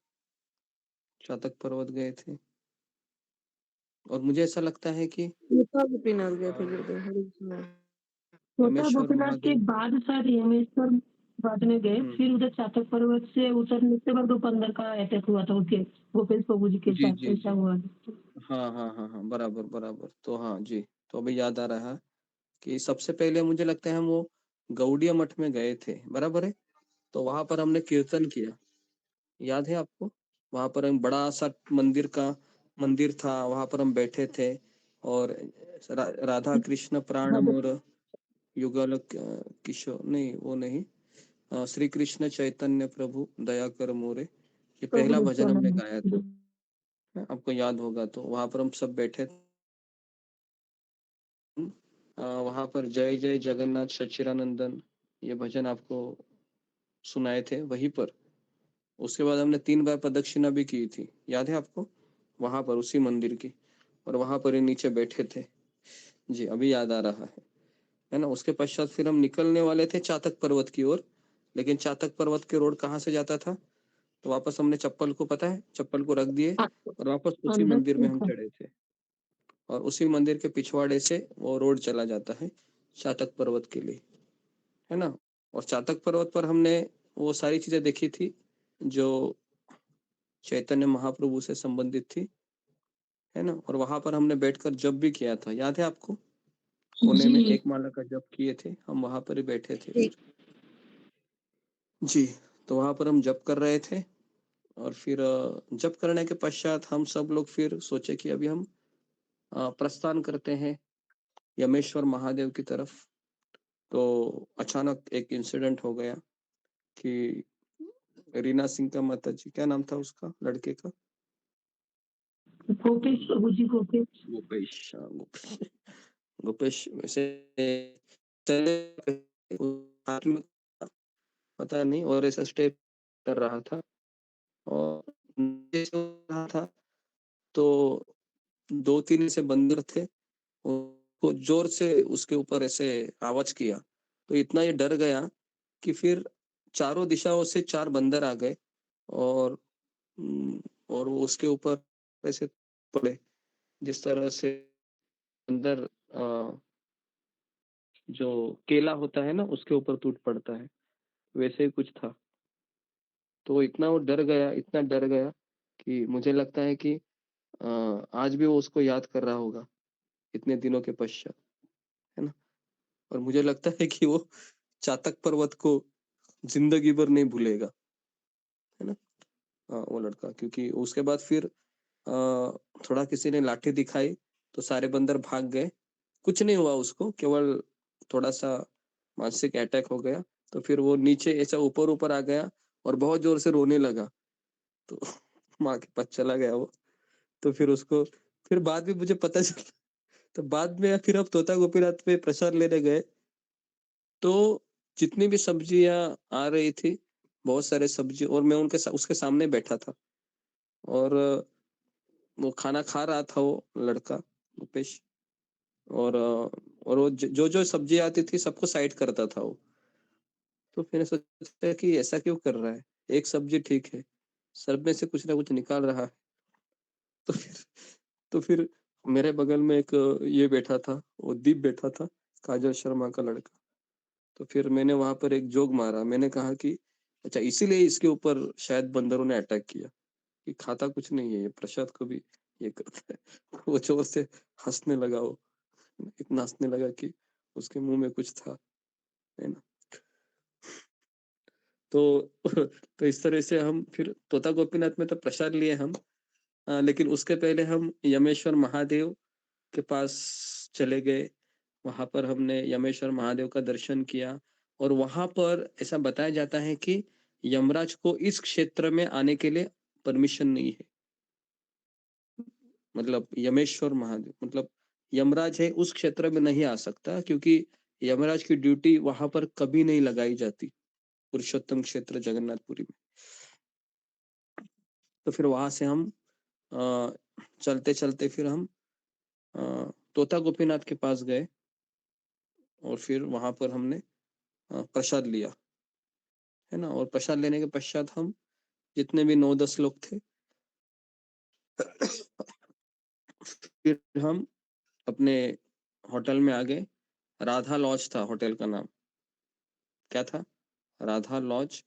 चातक पर्वत गए थे? और मुझे ऐसा लगता है कि तोता गोपीनाथ गए थे अ, गुरुदेव, हरे कृष्णा। तोता यमेश्वर गोपीनाथ के महादेव। बाद शायद यमेश्वर बाद में गए, फिर उधर चातक पर्वत से उतरने के बाद दोपहर का अटैक हुआ था उनके गोपेश प्रभु जी के जी, साथ, जी, ऐसा जी। हुआ। हाँ, बराबर, बराबर। तो हाँ जी, तो अभी याद आ रहा है कि सबसे पहले मुझे लगता है हम वो गौड़िया मठ में गए थे, बराबर है? तो वहाँ पर हमने कीर्तन किया, याद है आपको? वहाँ पर हम, बड़ा-सा मंदिर था, वहाँ पर हम बैठे थे, और राधा कृष्ण प्राण मोर युगल किशोर, नहीं वो नहीं, श्री कृष्ण चैतन्य प्रभु दया कर मोरे, ये पहला भजन हमने गाया था। आपको याद होगा, तो वहाँ पर हम सब बैठे थे। वहाँ पर जय जय जगन्नाथ सच्चिदानंदन, ये भजन आपको सुनाए थे वहीं पर। उसके बाद हमने 3 बार प्रदक्षिणा भी की थी, याद है आपको? वहाँ पर उसी मंदिर की, और वहाँ पर ही नीचे बैठे थे। जी, अभी याद आ रहा है ना? उसके पश्चात फिर हम निकलने वाले थे चातक पर्वत की ओर, लेकिन चातक पर्वत के रोड कहाँ से जाता था? तो वापस हमने चप्पल को, पता है, चप्पल को रख दिए, और वापस उसी अंदर मंदिर में से हम था। चढ़े थे, और उसी मंदिर के पिछवाड़े से वो रोड चला जाता है चातक पर्वत के लिए, है ना? और चातक पर्वत पर हमने वो सारी चीजें देखी थी जो चैतन्य महाप्रभु से संबंधित थी, है ना? और वहां पर हमने बैठकर जप भी किया था, याद है आपको? कोने में जी, एक माला का जप किए थे, हम वहां पर ही बैठे थे फिर। जी, तो वहां पर हम जप कर रहे थे, और फिर जप करने के पश्चात हम सब लोग फिर सोचे कि अभी हम प्रस्थान करते हैं यमेश्वर महादेव की तरफ। तो अचानक एक इंसिडेंट हो गया कि रीना सिंह का माताजी, क्या नाम था उसका, लड़के का? गोपेश प्रभु जी, गोपेश। गोपेश, हाँ, गोपेश। गोपेश वैसे चले, हाथ में पता नहीं, और ऐसा स्टेप कर रहा था, और नीचे से रहा था, तो 2-3 ऐसे बंदर थे, वो जोर से उसके ऊपर ऐसे आवाज किया, तो इतना ये डर गया कि फिर चारों दिशाओं से 4 बंदर आ गए, और और वो उसके ऊपर ऐसे पड़े, जिस तरह से अंदर जो केला होता है ना, उसके ऊपर टूट पड़ता है, वैसे ही कुछ था। तो इतना वो डर गया, इतना डर गया कि मुझे लगता है कि आज भी वो उसको याद कर रहा होगा इतने दिनों के पश्चात, है ना? और मुझे लगता है कि वो चातक पर्वत को जिंदगी भर नहीं भूलेगा, है ना? हाँ, वो लड़का, क्योंकि उसके बाद फिर थोड़ा किसी ने लाठी दिखाई तो सारे बंदर भाग गए। कुछ नहीं हुआ उसको, केवल थोड़ा-सा मानसिक अटैक हो गया। तो फिर वो नीचे ऐसा ऊपर-ऊपर आ गया और बहुत ज़ोर से रोने लगा। तो माँ के पास चला गया वो। तो फिर उसको फिर बाद में मुझे पता चला, तो बाद में फिर हम तोता गोपीनाथ पे प्रसाद लेने गए, तो जितनी भी सब्जियाँ आ रही थी, बहुत सारे सब्जी, और मैं उसके सामने बैठा था, और वो खाना खा रहा था वो लड़का, भूपेश, और वो जो सब्जी आती थी सबको साइड करता था वो। तो मैंने सोचा कि ऐसा क्यों कर रहा है? एक सब्जी ठीक है, सब में से कुछ ना कुछ निकाल रहा है। तो फिर तो फिर मेरे बगल में एक ये बैठा था, वो दीप बैठा था, काजल शर्मा का लड़का। तो फिर मैंने वहाँ पर एक जोक मारा। मैंने कहा कि अच्छा, इसीलिए इसके ऊपर शायद बंदरों ने अटैक किया, कि खाता कुछ नहीं है ये, प्रसाद को भी ये करता है। वो जोर से हँसने लगा वो, इतना हँसने लगा कि उसके मुँह में कुछ था, है ना? तो तो इस तरह से हम फिर तोता गोपीनाथ में तो प्रसाद लिए हम, लेकिन उसके पहले हम यमेश्वर महादेव के पास चले गए। वहाँ पर हमने यमेश्वर महादेव का दर्शन किया, और वहाँ पर ऐसा बताया जाता है कि यमराज को इस क्षेत्र में आने के लिए परमिशन नहीं है। मतलब यमेश्वर महादेव, मतलब यमराज है उस क्षेत्र में नहीं आ सकता, क्योंकि यमराज की ड्यूटी वहाँ पर कभी नहीं लगाई जाती, पुरुषोत्तम क्षेत्र जगन्नाथपुरी में। तो फिर वहाँ से हम चलते-चलते फिर हम तोता गोपीनाथ के पास गए, और फिर वहाँ पर हमने प्रसाद लिया, है ना? और प्रसाद लेने के पश्चात हम जितने भी 9-10 लोग थे, फिर हम अपने होटल में आ गए। राधा लॉज था होटल का नाम। क्या था? राधा लॉज,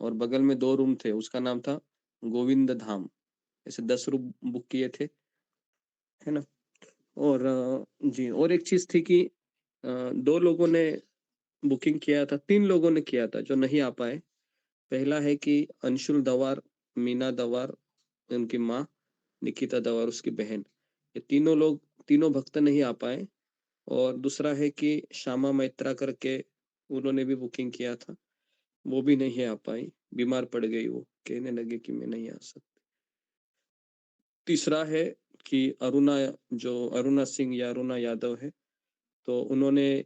और बगल में 2 रूम थे, उसका नाम था गोविंद धाम। ऐसे 10 रूम बुक किए थे, है ना? और जी, और एक चीज़ थी कि 2 लोगों ने बुकिंग किया था, 3 लोगों ने किया था जो नहीं आ पाए। पहला है कि अंशुल दवार, मीना दवार, उनकी माँ, निकिता दवार उसकी बहन। ये तीनों लोग, तीनों भक्त नहीं आ पाए। और दूसरा है कि श्यामा मैत्रा करके, उन्होंने भी बुकिंग किया था, वो भी नहीं आ पाई, बीमार पड़ गई वो, कहने लगी कि मैं नहीं आ सकती। तीसरा है कि अरुणा सिंह या अरुणा यादव है, तो उन्होंने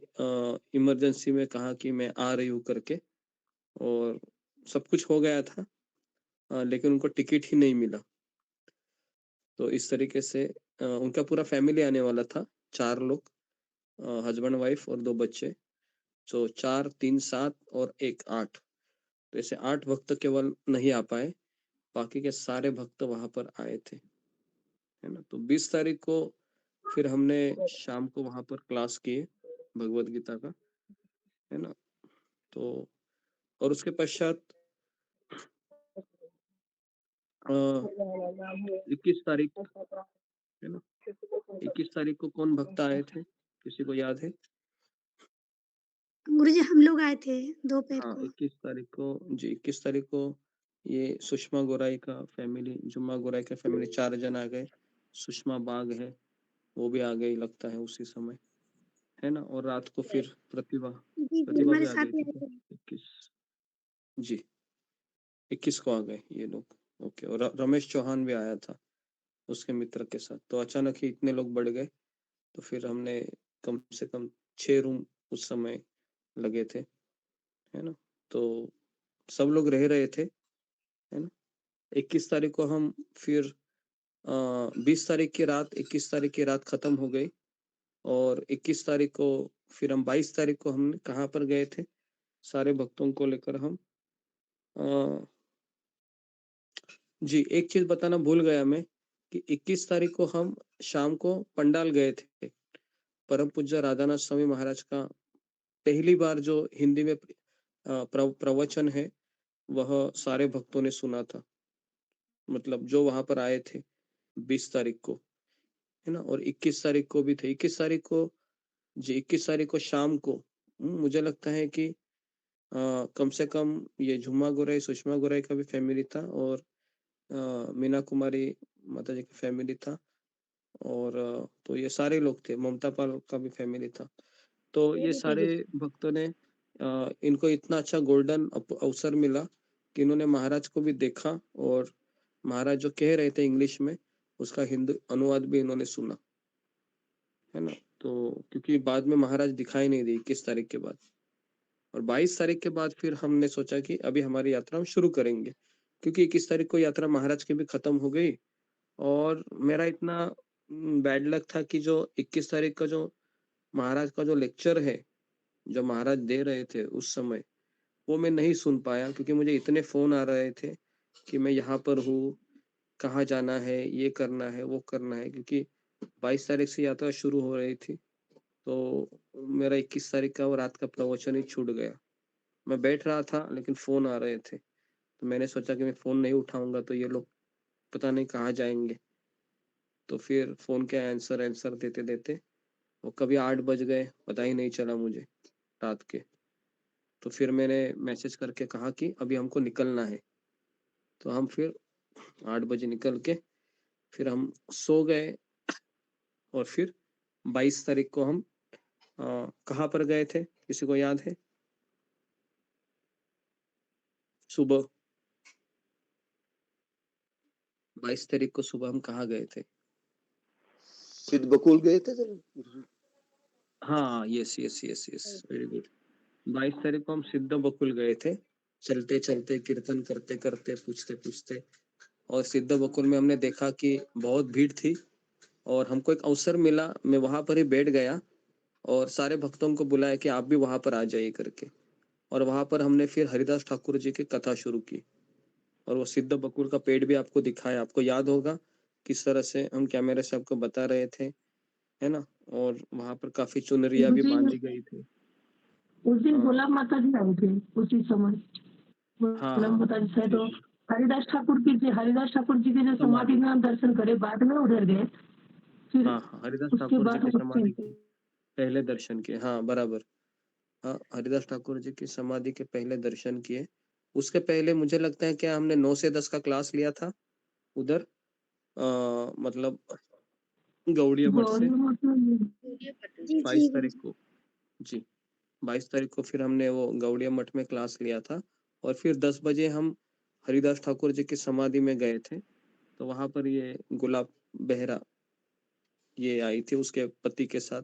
इमरजेंसी में कहा कि मैं आ रही हूँ करके, और सब कुछ हो गया था, लेकिन उनको टिकट ही नहीं मिला। तो इस तरीके से उनका पूरा फैमिली आने वाला था, 4 लोग, हस्बैंड वाइफ और 2 बच्चे। तो 4, 3, 7 और 1, 8। तो ऐसे 8 भक्त केवल नहीं आ पाए, बाकी के सारे भक्त वहाँ पर आए थे, है ना? तो 20 तारीख को फिर हमने शाम को वहाँ पर क्लास किए भगवद गीता का, है ना? तो और उसके पश्चात 21 तारीख, है ना? 21 तारीख को कौन भक्त आए थे? किसी को याद है? गुरुजी हम लोग आए थे दोपहर हाँ, को। 21 तारीख को, जी, 21 तारीख को ये सुषमा गोराई का फैमिली, जुम्मा गोराई का फैमिली 4 जन आ गए। सुषमा बाग है, वो भी आ गई लगता है उसी समय, है ना? और रात को फिर प्रतिभा जी जी प्रतिभा भी हमारे आ गई साथ ही थी आए क्या? थे। 21, जी, 21 को आ गए ये लोग। ओके, और रमेश चौहान भी आया था उसके मित्र के साथ। तो अचानक ही इतने लोग बढ़ गए, तो फिर हमने कम से कम 6 रूम उस समय लगे थे, है ना? तो सब लोग रह रहे थे, है ना? 21 तारीख को हम फिर 20 तारीख की रात, 21 तारीख की रात खत्म हो गई, और 21 तारीख को फिर हम 22 तारीख को हम कहाँ पर गए थे? सारे भक्तों को लेकर हम अ, जी, एक चीज़ बताना भूल गया मैं, कि 21 तारीख को हम शाम को पंडाल गए थे। परम पूज्य राधानाथ स्वामी महाराज का पहली बार जो हिंदी में प्रवचन है, वह सारे भक्तों ने सुना था। मतलब जो वहाँ पर आए थे 20 तारीख को, है ना? और 21 तारीख को भी थे। 21 तारीख को, जी, 21 तारीख को शाम को मुझे लगता है कि कम से कम ये झुम्मा गोराई, सुषमा गोराई का भी फैमिली था और मीना कुमारी माता जी का फैमिली था और तो ये सारे लोग थे, ममता पाल का भी फैमिली था। तो ये सारे भक्तों ने इनको इतना अच्छा गोल्डन अवसर मिला कि इन्होंने महाराज को भी देखा और महाराज जो कह रहे थे इंग्लिश में, उसका हिंदी अनुवाद भी इन्होंने सुना, है ना? तो क्योंकि बाद में महाराज दिखाई नहीं दिए 21 तारीख के बाद और 22 तारीख के बाद फिर हमने सोचा कि अभी हमारी यात्रा हम शुरू करेंगे क्योंकि 21 तारीख को यात्रा महाराज की भी खत्म हो गई और मेरा इतना बैड लक था कि जो 21 तारीख का जो महाराज का जो लेक्चर है, जो महाराज दे रहे थे उस समय, वो मैं नहीं सुन पाया क्योंकि मुझे इतने फ़ोन आ रहे थे कि मैं यहाँ पर हूँ, कहाँ जाना है, ये करना है, वो करना है क्योंकि 22 तारीख से यात्रा शुरू हो रही थी। तो मेरा 21 तारीख का वो रात का प्रवचन ही छूट गया। मैं बैठ रहा था लेकिन फ़ोन आ रहे थे। तो मैंने सोचा कि मैं फ़ोन नहीं उठाऊँगा तो ये लोग पता नहीं कहाँ जाएँगे। तो फिर फ़ोन के आंसर देते-देते वो कभी 8 बज गए, पता ही नहीं चला मुझे रात के। तो फिर मैंने मैसेज करके कहा कि अभी हमको निकलना है। तो हम फिर 8 बजे निकल के फिर हम सो गए और फिर 22 तारीख को हम कहाँ पर गए थे? किसी को याद है? सुबह 22 तारीख को सुबह हम कहाँ गए थे? सिद्ध बकुल गए थे जब? हाँ, यस, वेरी गुड। 22 तारीख को हम सिद्ध बकुल गए थे। चलते-चलते, कीर्तन करते-करते, पूछते-पूछते और सिद्ध बकुल में हमने देखा कि बहुत भीड़ थी और हमको एक अवसर मिला, मैं वहाँ पर ही बैठ गया और सारे भक्तों को बुलाया कि आप भी वहाँ पर आ जाइए करके और वहाँ पर हमने फिर हरिदास ठाकुर जी की कथा शुरू की और वो सिद्ध बकुल का पेड़ भी आपको दिखाया। आपको याद होगा किस तरह से हम कैमरे से आपको बता रहे थे, है ना? और वहाँ पर काफ़ी चुनरिया भी बाँधी गई थी। उस दिन हाँ, गुलाब माता जी आई थी उसी समय। हाँ, गुलाब हाँ। माता जी से तो जी, हरिदास ठाकुर जी के जो समाधि समाधि। में दर्शन करे, बाद में उधर गए, फिर हाँ, हरिदास उसके ठाकुर जी बाद की उसके समाधि के पहले दर्शन किए। हाँ, बराबर। हाँ, हरिदास ठाकुर जी की समाधि के पहले दर्शन किए। उसके पहले मुझे लगता है क्या हमने 9 से 10 का क्लास लिया था उधर मतलब गौड़िया मठ से गौरी मठ में 22 तारीख को। जी, 22 तारीख को फिर हमने वो गौड़िया मठ में क्लास लिया था और फिर 10 बजे हम हरिदास ठाकुर जी की समाधि में गए थे। तो वहाँ पर ये गुलाब बेहरा ये आई थी उसके पति के साथ।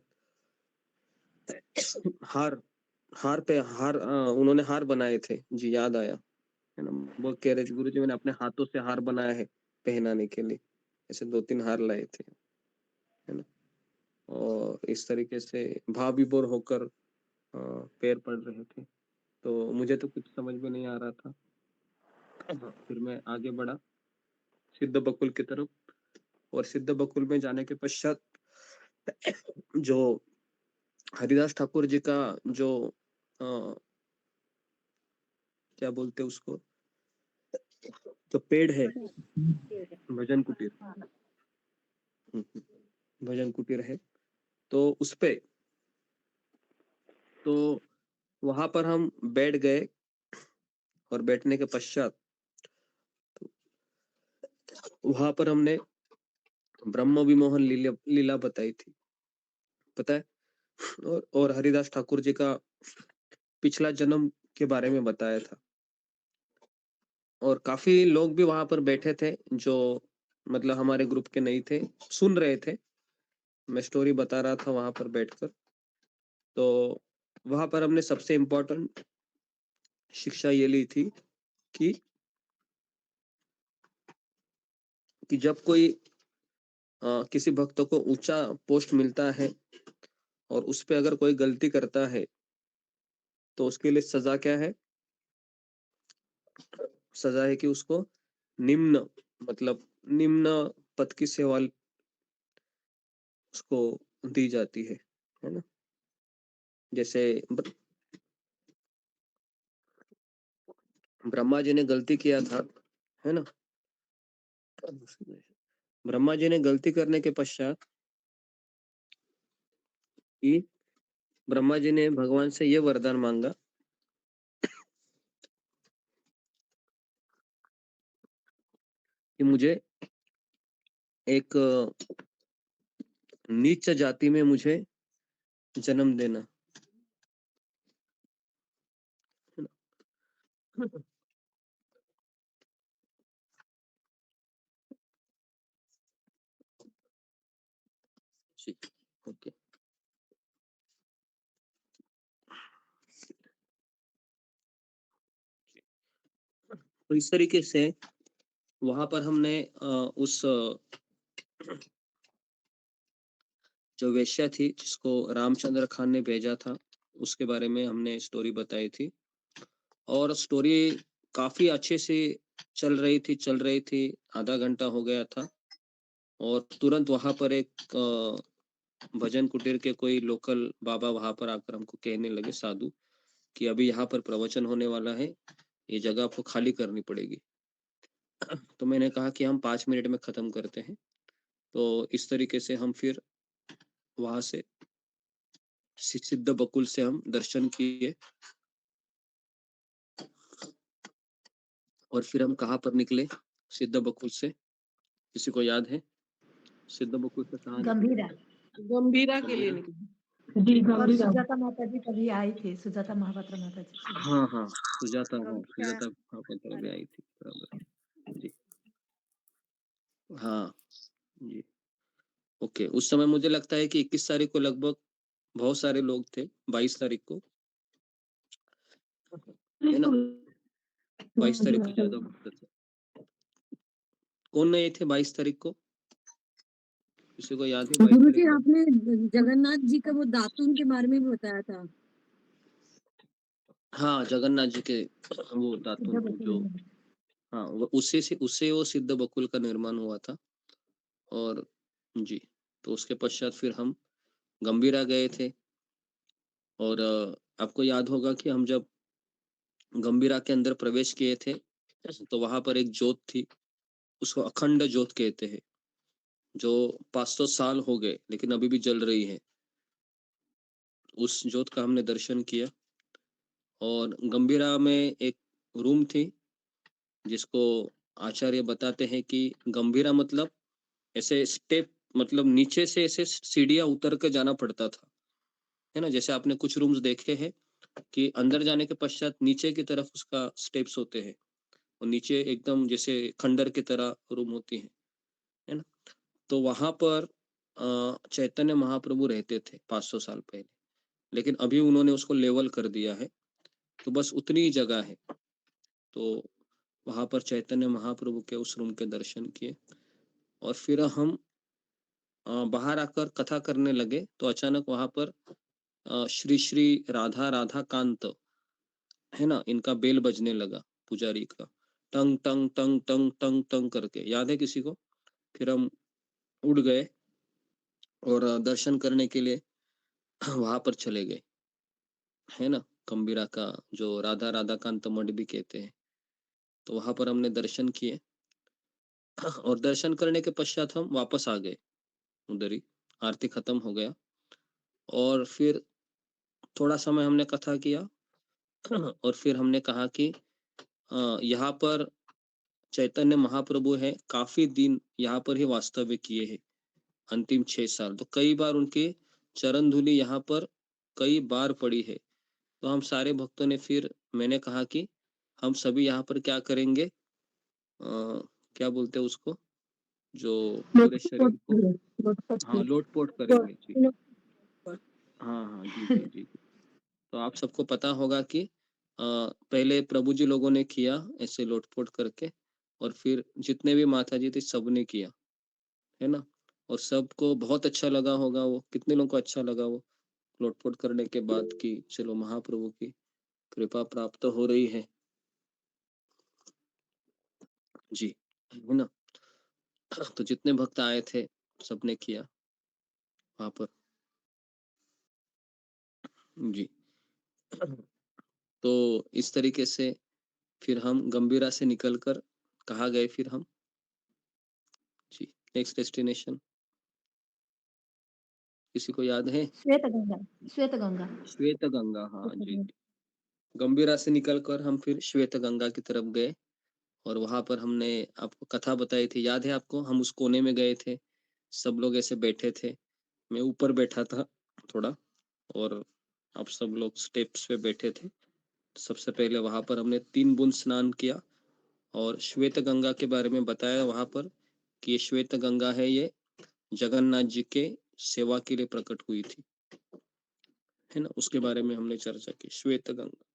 हार हार पे हार उन्होंने हार बनाए थे। जी, याद आया। है ना? वो कह रहे थे गुरुजी मैंने अपने हाथों से हार बनाया है पहनाने के लिए। ऐसे 2-3 हार लाए थे। है ना? और इस तरीके से भाव विभोर होकर पैर पड़ रहे थे। तो मुझे तो कुछ समझ में नहीं आ रहा था। फिर मैं आगे बढ़ा सिद्ध बकुल की तरफ और सिद्ध बकुल में जाने के पश्चात जो हरिदास ठाकुर जी का जो क्या बोलते हैं उसको जो पेड़ है भजन कुटीर भजन कुटीर है तो उस पे तो वहां पर हम बैठ गए और बैठने के पश्चात वहां पर हमने ब्रह्म विमोहन लीला बताई थी पता है और हरिदास ठाकुर जी का पिछला जन्म के बारे में बताया था और काफी लोग भी वहां पर बैठे थे जो मतलब हमारे ग्रुप के नहीं थे सुन रहे थे मैं स्टोरी बता रहा था वहां पर बैठकर तो वहां पर हमने सबसे इम्पोर्टेंट शिक्षा ये ली थी कि जब कोई किसी भक्त को ऊंचा पोस्ट मिलता है और उस पे अगर कोई गलती करता है तो उसके लिए सजा क्या है सजा है कि उसको निम्न मतलब निम्न पद की सेवा उसको दी जाती है ना जैसे ब्रह्मा जी ने गलती किया था है ना ब्रह्मा जी ने गलती करने के पश्चात कि ब्रह्मा जी ने भगवान से ये वरदान मांगा कि मुझे एक नीच जाति में मुझे जन्म देना। जी, ओके। तो इस तरीके से वहां पर हमने उस जो वेश्या थी जिसको रामचंद्र खान ने भेजा था उसके बारे में हमने स्टोरी बताई थी, और स्टोरी काफी अच्छे से चल रही थी। आधा घंटा हो गया था और तुरंत वहां पर एक भजन कुटीर के कोई लोकल बाबा वहां पर आकर हमको कहने लगे, साधु, कि अभी यहाँ पर प्रवचन होने वाला है, ये जगह आपको खाली करनी पड़ेगी। तो मैंने कहा कि हम 5 मिनट में खत्म करते हैं। तो इस तरीके से हम फिर वहां से सिद्ध बकुल से हम दर्शन किए और फिर हम कहाँ पर निकले सिद्ध बकुल से? किसी को याद है सिद्ध बकुल से कहाँ निकले? गंभीरा। गंभीरा के लिए निकले। जी, और सुजाता माता जी कभी आई थी, सुजाता महापात्र माता जी। हाँ हाँ, सुजाता गंभीरा। महापात्र भी आई थी, बराबर जी। हाँ जी, ओके। उस समय मुझे लगता है कि 21 तारीख को लगभग बहुत सारे लोग थे, 22 तारीख को, है ना? 22 तारीख को ज्यादा भक्त थे। कौन नहीं थे 22 तारीख को? किसी को याद है 22 गुरु जी, तारीख को? आपने जगन्नाथ जी का वो दातून के बारे में भी बताया था। हाँ, जगन्नाथ जी के वो दातुन जो, हाँ, उससे वो सिद्ध बकुल का निर्माण हुआ था। और जी, तो उसके पश्चात फिर हम गंभीरा गए थे। और आपको याद होगा कि हम जब गंभीरा के अंदर प्रवेश किए थे तो वहां पर एक ज्योत थी, उसको अखंड ज्योत कहते हैं, जो 500 साल हो गए लेकिन अभी भी जल रही है। उस ज्योत का हमने दर्शन किया। और गंभीरा में एक रूम थी जिसको आचार्य बताते हैं कि गंभीरा मतलब ऐसे स्टेप, मतलब नीचे से ऐसे सीढ़ियां उतर के जाना पड़ता था, है ना? जैसे आपने कुछ रूम्स देखे हैं कि अंदर जाने के पश्चात नीचे की तरफ उसका स्टेप्स होते हैं और नीचे एकदम जैसे खंडर की तरह रूम होती है ना? तो वहां पर चैतन्य महाप्रभु रहते थे 500 साल पहले, लेकिन अभी उन्होंने उसको लेवल कर दिया है, तो बस उतनी ही जगह है। तो वहां पर चैतन्य महाप्रभु के उस रूम के दर्शन किए और फिर हम बाहर आकर कथा करने लगे तो अचानक वहां पर श्री श्री राधा राधा कांत, है ना, इनका बेल बजने लगा, पुजारी का, टंग टंग टंग टंग टंग टंग करके। याद है किसी को? फिर हम उड़ गए और दर्शन करने के लिए वहां पर चले गए, है ना? गंभीरा का जो राधा राधा कांत मठ भी कहते हैं, तो वहां पर हमने दर्शन किए और दर्शन करने के पश्चात हम वापस आ गए उधर ही। आरती खत्म हो गया और फिर थोड़ा समय हमने कथा किया और फिर हमने कहा कि यहाँ पर चैतन्य महाप्रभु है, काफी दिन यहाँ पर ही वास्तव्य किए हैं, अंतिम 6 साल, तो कई बार उनके चरण धूलि यहाँ पर कई बार पड़ी है। तो हम सारे भक्तों ने, फिर मैंने कहा कि हम सभी यहाँ पर क्या करेंगे, क्या बोलते हैं उसको, जो पूरे शरीर को, हाँ, लोटपोट करेंगे जी। हाँ हाँ जी जी जी। तो आप सबको पता होगा कि पहले प्रभु जी लोगों ने किया ऐसे लोटपोट करके, और फिर जितने भी माता जी थे सबने किया, है ना? और सबको बहुत अच्छा लगा होगा। वो कितने लोगों को अच्छा लगा वो लोटपोट करने के बाद कि चलो महाप्रभु की कृपा प्राप्त हो रही है जी, है ना? तो जितने भक्त आए थे सबने किया वहां पर जी। तो इस तरीके से फिर हम गंभीरा से निकलकर कहाँ गए फिर हम जी, नेक्स्ट डेस्टिनेशन? किसी को याद है? श्वेत गंगा, श्वेत गंगा। श्वेत गंगा, हाँ जी। गंभीरा से निकलकर हम फिर श्वेत गंगा की तरफ गए और वहां पर हमने आपको कथा बताई थी, याद है आपको? हम उस कोने में गए थे, सब लोग ऐसे बैठे थे, मैं ऊपर बैठा था थोड़ा, और आप सब लोग स्टेप्स पे बैठे थे। सबसे पहले वहां पर हमने 3 बूंद स्नान किया और श्वेत गंगा के बारे में बताया वहां पर कि ये श्वेत गंगा है, ये जगन्नाथ जी के सेवा के लिए प्रकट हुई थी, है ना। उसके बारे में हमने चर्चा की। श्वेत गंगा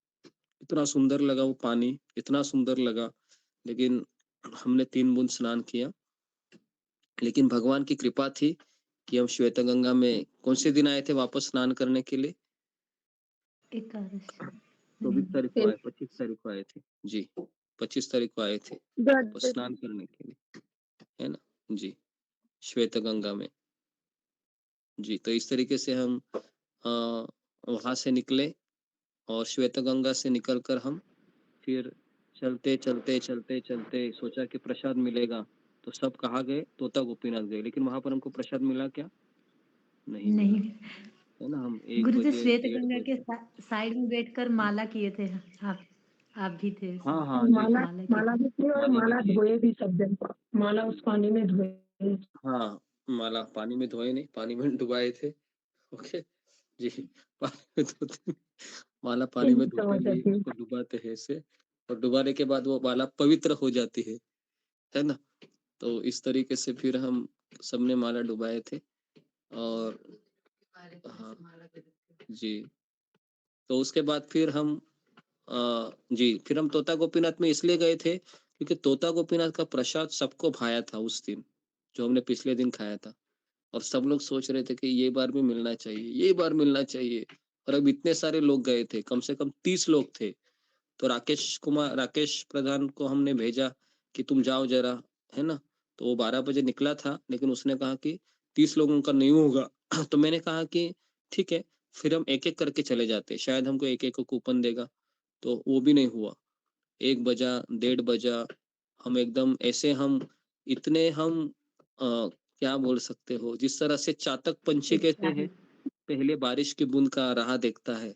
इतना सुंदर लगा, वो पानी इतना सुंदर लगा, लेकिन हमने 3 बूंद स्नान किया। लेकिन भगवान की कृपा थी कि हम श्वेत गंगा में कौन से दिन आए थे वापस स्नान करने के लिए? 24 तारीख को आए, 25 तारीख को आए थे जी, 25 तारीख को आए थे वापस स्नान करने के लिए, है ना जी, श्वेत गंगा में जी। तो इस तरीके से हम वहां से निकले और श्वेत गंगा से निकलकर हम फिर चलते चलते चलते चलते सोचा कि प्रसाद मिलेगा, तो सब कहाँ गए? तोता गोपीनाथ गए। लेकिन वहां पर हमको प्रसाद मिला क्या? नहीं मिला, नहीं, है ना। हम 1 गुरुजी बजे श्वेत 1:30 गंगा के बजे, साइड में बैठकर माला किए थे। आप भी थे हाँ उसमें। हाँ जी, माला माला की माला भी थी और माला भी माला किए, धोए भी सब जन, माला उस पानी में धोए। हाँ माला पानी में धोए नहीं, पानी में डुबाए थे। ओके जी, पानी में धोते, माला पानी में धोते समझ नहीं, आती है। उसको डुबाते हैं ऐसे, और डुबाने के बाद वो माला पवित्र हो जाती है ना। तो इस तरीके से फिर हम सबने माला डुबाए थे और हाँ जी। तो उसके बाद फिर हम जी, फिर हम तोता गोपीनाथ में इसलिए गए थे क्योंकि तोता गोपीनाथ का प्रसाद सबको भाया था उस दिन, जो हमने पिछले दिन खाया था। और सब लोग सोच रहे थे कि ये बार भी मिलना चाहिए, ये बार मिलना चाहिए। और अब इतने सारे लोग गए थे, कम से कम 30 लोग थे। तो राकेश प्रधान को हमने भेजा कि तुम जाओ जरा, है ना। तो वो 12 बजे निकला था, लेकिन उसने कहा कि 30 लोगों का नहीं होगा। तो मैंने कहा कि ठीक है, फिर हम एक एक करके चले जाते, शायद हमको एक एक को कूपन देगा। तो वो भी नहीं हुआ। 1 बजा, 1:30 बजा, हम एकदम ऐसे हम इतने हम क्या बोल सकते हो, जिस तरह से चातक पंछी कहते हैं पहले बारिश की बूंद का राह देखता है,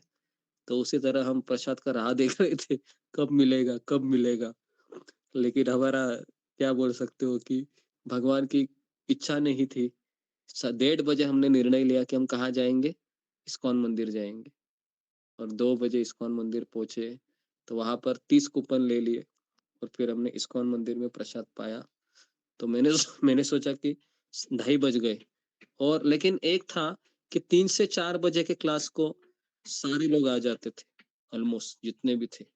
तो उसी तरह हम प्रसाद का राह देख रहे थे, कब मिलेगा, कब मिलेगा। लेकिन हमारा क्या बोल सकते हो कि भगवान की इच्छा नहीं थी। 1:30 बजे हमने निर्णय लिया कि हम कहाँ जाएंगे? इस्कॉन मंदिर जाएंगे। और 2 बजे इस्कॉन मंदिर पहुंचे, तो वहां पर 30 कूपन ले लिए और फिर हमने इस्कॉन मंदिर में प्रसाद पाया। तो मैंने सोचा कि 2:30 बज गए, और लेकिन एक था कि 3 से 4 बजे के क्लास को सारे लोग आ जाते थे, ऑलमोस्ट जितने भी थे।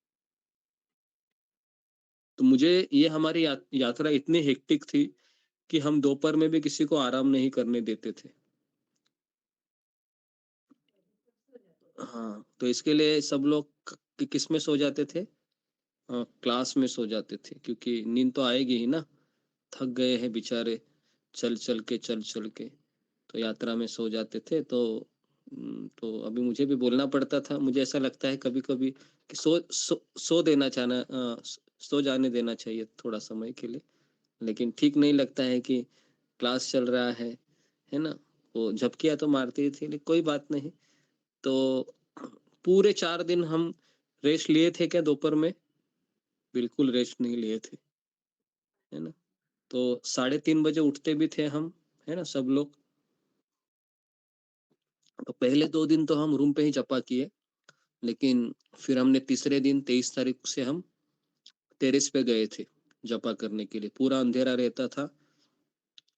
तो मुझे ये हमारी यात्रा इतनी हेक्टिक थी कि हम दोपहर में भी किसी को आराम नहीं करने देते थे। हाँ, तो इसके लिए सब लोग किस में सो जाते थे? क्लास में सो जाते थे, क्योंकि नींद तो आएगी ही ना, थक गए हैं बेचारे चल चल के, तो यात्रा में सो जाते थे। तो अभी मुझे भी बोलना पड़ता था। मुझे ऐसा लगता है कभी कभी कि सो जाने देना चाहिए थोड़ा समय के लिए, लेकिन ठीक नहीं लगता है कि क्लास चल रहा है ना। वो झपकियां तो मारती ही थी, लेकिन कोई बात नहीं। तो पूरे 4 दिन हम रेस्ट लिए थे क्या दोपहर में? बिल्कुल रेस्ट नहीं लिए थे, है ना। तो 3:30 बजे उठते भी थे हम, है ना, सब लोग। तो पहले 2 दिन तो हम रूम पे ही जपा किए, लेकिन फिर हमने तीसरे दिन 23 तारीख से हम टेरेस पे गए थे जपा करने के लिए। पूरा अंधेरा रहता था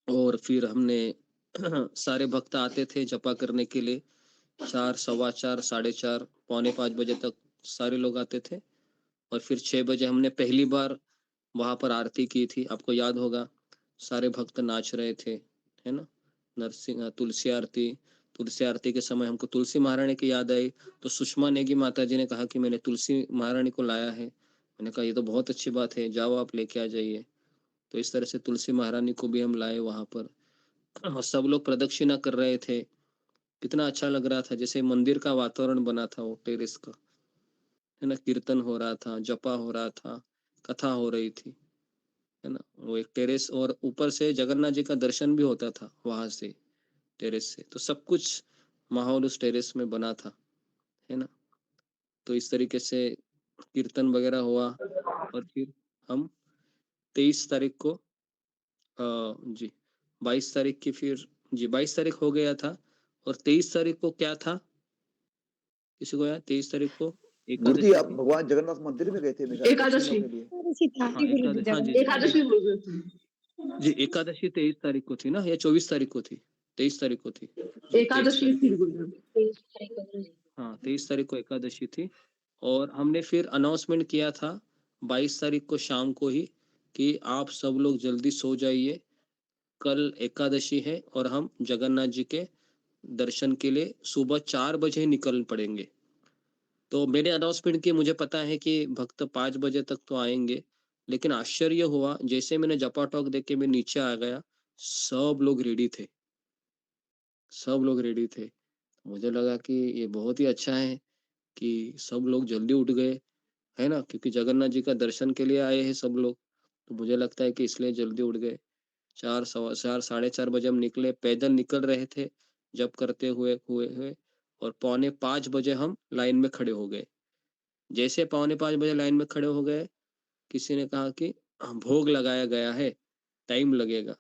और फिर हमने सारे भक्त आते थे जपा करने के लिए। 4, सवा 4, 4:30, पौने 5 बजे तक सारे लोग आते थे। और फिर 6 बजे हमने पहली बार वहां पर आरती की थी, आपको याद होगा। सारे भक्त नाच रहे थे, है ना। तुलसी आरती के समय हमको तुलसी महारानी की याद आई। तो सुषमा नेगी माता जी ने कहा कि मैंने तुलसी महारानी को लाया है। मैंने कहा ये तो बहुत अच्छी बात है, जाओ आप लेके आ जाइए। तो इस तरह से तुलसी महारानी को भी हम लाए वहां पर, और सब लोग प्रदक्षिणा कर रहे थे। कितना अच्छा लग रहा था, जैसे मंदिर का वातावरण बना था वो टेरेस का, है ना। कीर्तन हो रहा था, जपा हो रहा था, कथा हो रही थी, है ना। वो एक टेरेस, और ऊपर से जगन्नाथ जी का दर्शन भी होता था वहां से। टेरेस से, तो सब कुछ माहौल उस टेरेस में बना था, है ना। तो इस तरीके से कीर्तन वगैरह हुआ और फिर हम 23 तारीख को जी 22 तारीख की फिर जी 22 तारीख हो गया था। और 23 तारीख को क्या था, किसी को याद? 23 तारीख को मूर्ति एकादशी आप थी। भगवान जगन्नाथ मंदिर में गए थे मेरे ख्याल से कुछ दिनों के लिए। हाँ एकादशी, हाँ जी जी एकादशी 23 तारीख को थी ना, या 24 तारीख को थी? 23 तारीख को थी जी, 23 तारीख को। हाँ 23 तारीख को एकादशी थी। और हमने फिर अनाउंसमेंट किया था 22 तारीख को शाम को ही कि आप सब लोग जल्दी सो जाइए, कल एकादशी है और हम जगन्नाथ जी के दर्शन के लिए सुबह 4 बजे निकल पड़ेंगे। तो मैंने अनाउंसमेंट की, मुझे पता है कि भक्त 5 बजे तक तो आएंगे, लेकिन आश्चर्य हुआ जैसे मैंने जपा टॉक देख के मैं नीचे आ गया, सब लोग रेडी थे, सब लोग रेडी थे। मुझे लगा कि ये बहुत ही अच्छा है कि सब लोग जल्दी उठ गए, है ना, क्योंकि जगन्नाथ जी का दर्शन के लिए आए हैं सब लोग। तो मुझे लगता है कि इसलिए जल्दी उठ गए। 4 सवा 4 साढ़े 4 बजे हम निकले, पैदल निकल रहे थे जब करते हुए और पौने 5 बजे हम लाइन में खड़े हो गए। जैसे पौने 5 बजे लाइन में खड़े हो गए, किसी ने कहा कि भोग लगाया गया है, टाइम लगेगा।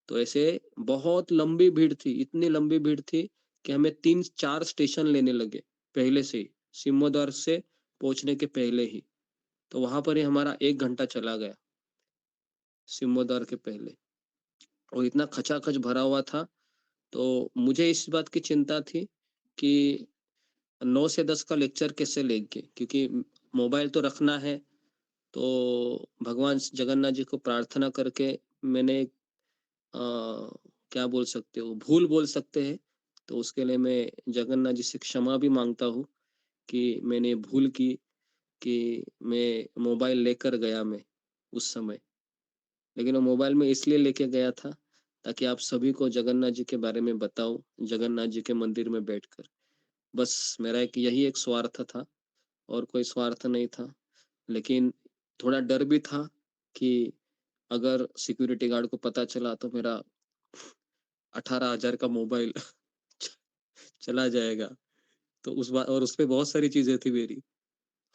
तो ऐसे बहुत लंबी भीड़ थी, इतनी लंबी भीड़ थी कि हमें 3-4 स्टेशन लेने लगे पहले से ही, सिमोद्वार से पहुंचने के पहले ही। तो वहां पर ही हमारा 1 घंटा चला गया सिमोद्वार के पहले, और इतना खचाखच भरा हुआ था। तो मुझे इस बात की चिंता थी कि 9 से 10 का लेक्चर कैसे लेंगे, क्योंकि मोबाइल तो रखना है। तो भगवान जगन्नाथ जी को प्रार्थना करके मैंने क्या बोल सकते हो, भूल बोल सकते हैं, तो उसके लिए मैं जगन्नाथ जी से क्षमा भी मांगता हूँ कि मैंने भूल की कि मैं मोबाइल लेकर गया मैं उस समय। लेकिन वो मोबाइल में इसलिए लेके गया था ताकि आप सभी को जगन्नाथ जी के बारे में बताऊं, जगन्नाथ जी के मंदिर में बैठकर। बस मेरा यही एक स्वार्थ था, और कोई स्वार्थ नहीं था। लेकिन थोड़ा डर भी था कि अगर सिक्योरिटी गार्ड को पता चला तो मेरा 18,000 का मोबाइल चला जाएगा। तो उस बात, और उसपे बहुत सारी चीजें थी मेरी,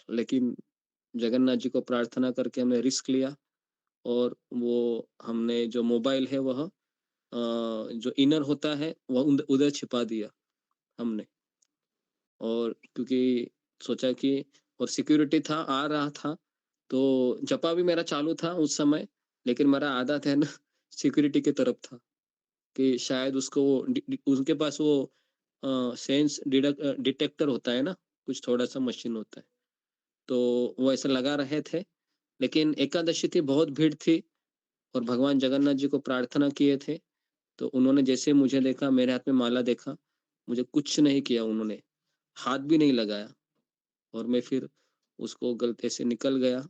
लेकिन जगन्नाथ जी को प्रार्थना करके हमने रिस्क लिया। और वो हमने जो मोबाइल है वह जो इनर होता है वह उधर छिपा दिया हमने। और क्योंकि सोचा कि, और सिक्योरिटी था आ रहा था, तो जपा भी मेरा चालू था उस समय, लेकिन मेरा आधा ध्यान सिक्योरिटी की तरफ था कि शायद उसको वो उनके पास वो सेंस डिटेक्टर होता है ना, कुछ थोड़ा सा मशीन होता है, तो वो ऐसा लगा रहे थे। लेकिन एकादशी थी, बहुत भीड़ थी, और भगवान जगन्नाथ जी को प्रार्थना किए थे। तो उन्होंने जैसे मुझे देखा, मेरे हाथ में माला देखा, मुझे कुछ नहीं किया, उन्होंने हाथ भी नहीं लगाया, और मैं फिर उसको गलती से निकल गया।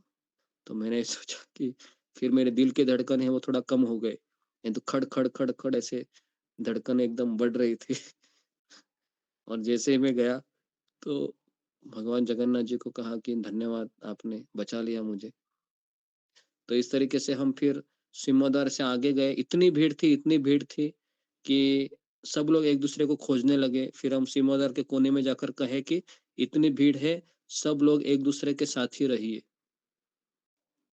तो मैंने सोचा कि फिर मेरे दिल के धड़कन है वो थोड़ा कम हो गए, नहीं तो खड़ खड़ खड़ खड़ ऐसे धड़कन एकदम बढ़ रही थी। और जैसे ही मैं गया तो भगवान जगन्नाथ जी को कहा कि धन्यवाद, आपने बचा लिया मुझे। तो इस तरीके से हम फिर सिमोद्वार से आगे गए। इतनी भीड़ थी, इतनी भीड़ थी कि सब लोग एक दूसरे को खोजने लगे। फिर हम सिमोद्वार के कोने में जाकर कहे कि इतनी भीड़ है, सब लोग एक दूसरे के साथ ही रहिए।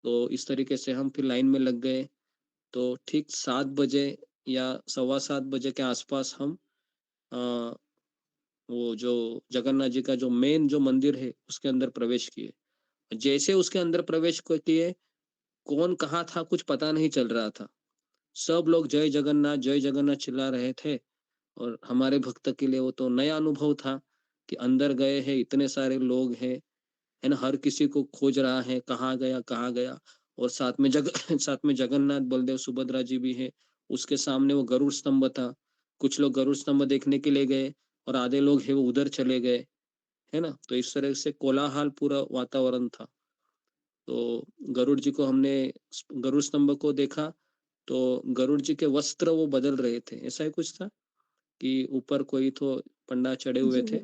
तो इस तरीके से हम फिर लाइन में लग गए। तो ठीक 7 बजे या 7:15 बजे के आसपास हम अ, वो जो जगन्नाथ जी का जो मेन जो मंदिर है उसके अंदर प्रवेश किए। जैसे उसके अंदर प्रवेश किए, कौन कहाँ था कुछ पता नहीं चल रहा था। सब लोग जय जगन्नाथ चिल्ला रहे थे। और हमारे भक्त के लिए वो तो नया अनुभव था कि अंदर गए हैं, इतने सारे लोग हैं, है ना, हर किसी को खोज रहा है, कहाँ गया कहाँ गया। और साथ में साथ में जगन्नाथ बलदेव सुभद्रा जी भी है। उसके सामने वो गरुड़ स्तंभ था, कुछ लोग गरुड़ स्तंभ देखने के लिए गए, और आधे लोग है वो उधर चले गए, है ना। तो इस तरह से कोलाहल पूरा वातावरण था। तो गरुड़ जी को हमने, गरुड़ स्तंभ को देखा, तो गरुड़ जी के वस्त्र वो बदल रहे थे, ऐसा ही कुछ था कि ऊपर कोई तो पंडा चढ़े हुए थे,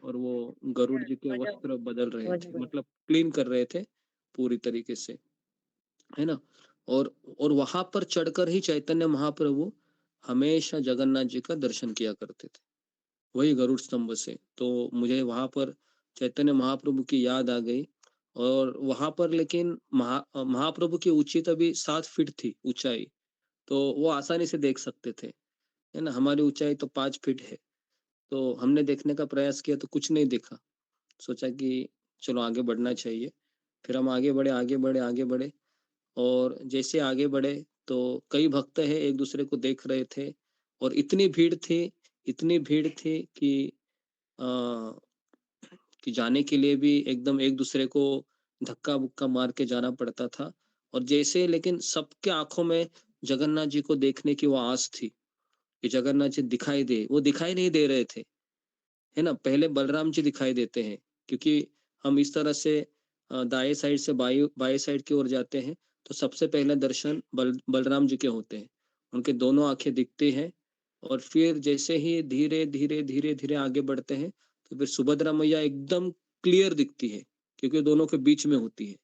और वो गरुड़ जी के वस्त्र बदल रहे थे, मतलब क्लीन कर रहे थे पूरी तरीके से, है ना। और वहां पर चढ़कर ही चैतन्य महाप्रभु हमेशा जगन्नाथ जी का दर्शन किया करते थे, वही गरुड़ स्तंभ से। तो मुझे वहां पर चैतन्य महाप्रभु की याद आ गई। और वहां पर लेकिन महाप्रभु की ऊंची तभी 7 फीट थी ऊंचाई, तो वो आसानी से देख सकते थे, है ना। हमारी ऊंचाई तो 5 फीट है। तो हमने देखने का प्रयास किया तो कुछ नहीं दिखा। सोचा कि चलो आगे बढ़ना चाहिए। फिर हम आगे बढ़े, आगे बढ़े, आगे बढ़े। और जैसे आगे बढ़े तो कई भक्त है एक दूसरे को देख रहे थे, और इतनी भीड़ थी, इतनी भीड़ थी आ, कि जाने के लिए भी एकदम एक दूसरे को धक्का बुक्का मार के जाना पड़ता था। और जैसे लेकिन सबके आंखों में जगन्नाथ जी को देखने की वो आस थी कि जगन्नाथ जी दिखाई दे, वो दिखाई नहीं दे रहे थे, है ना। पहले बलराम जी दिखाई देते हैं, क्योंकि हम इस तरह से दाएं साइड से बाएं साइड की ओर जाते हैं, तो सबसे पहले दर्शन बलराम जी के होते हैं। उनके दोनों आंखें दिखती हैं। और फिर जैसे ही धीरे धीरे धीरे धीरे आगे बढ़ते हैं, तो फिर सुभद्रा मैया एकदम क्लियर दिखती है, क्योंकि दोनों के बीच में होती है।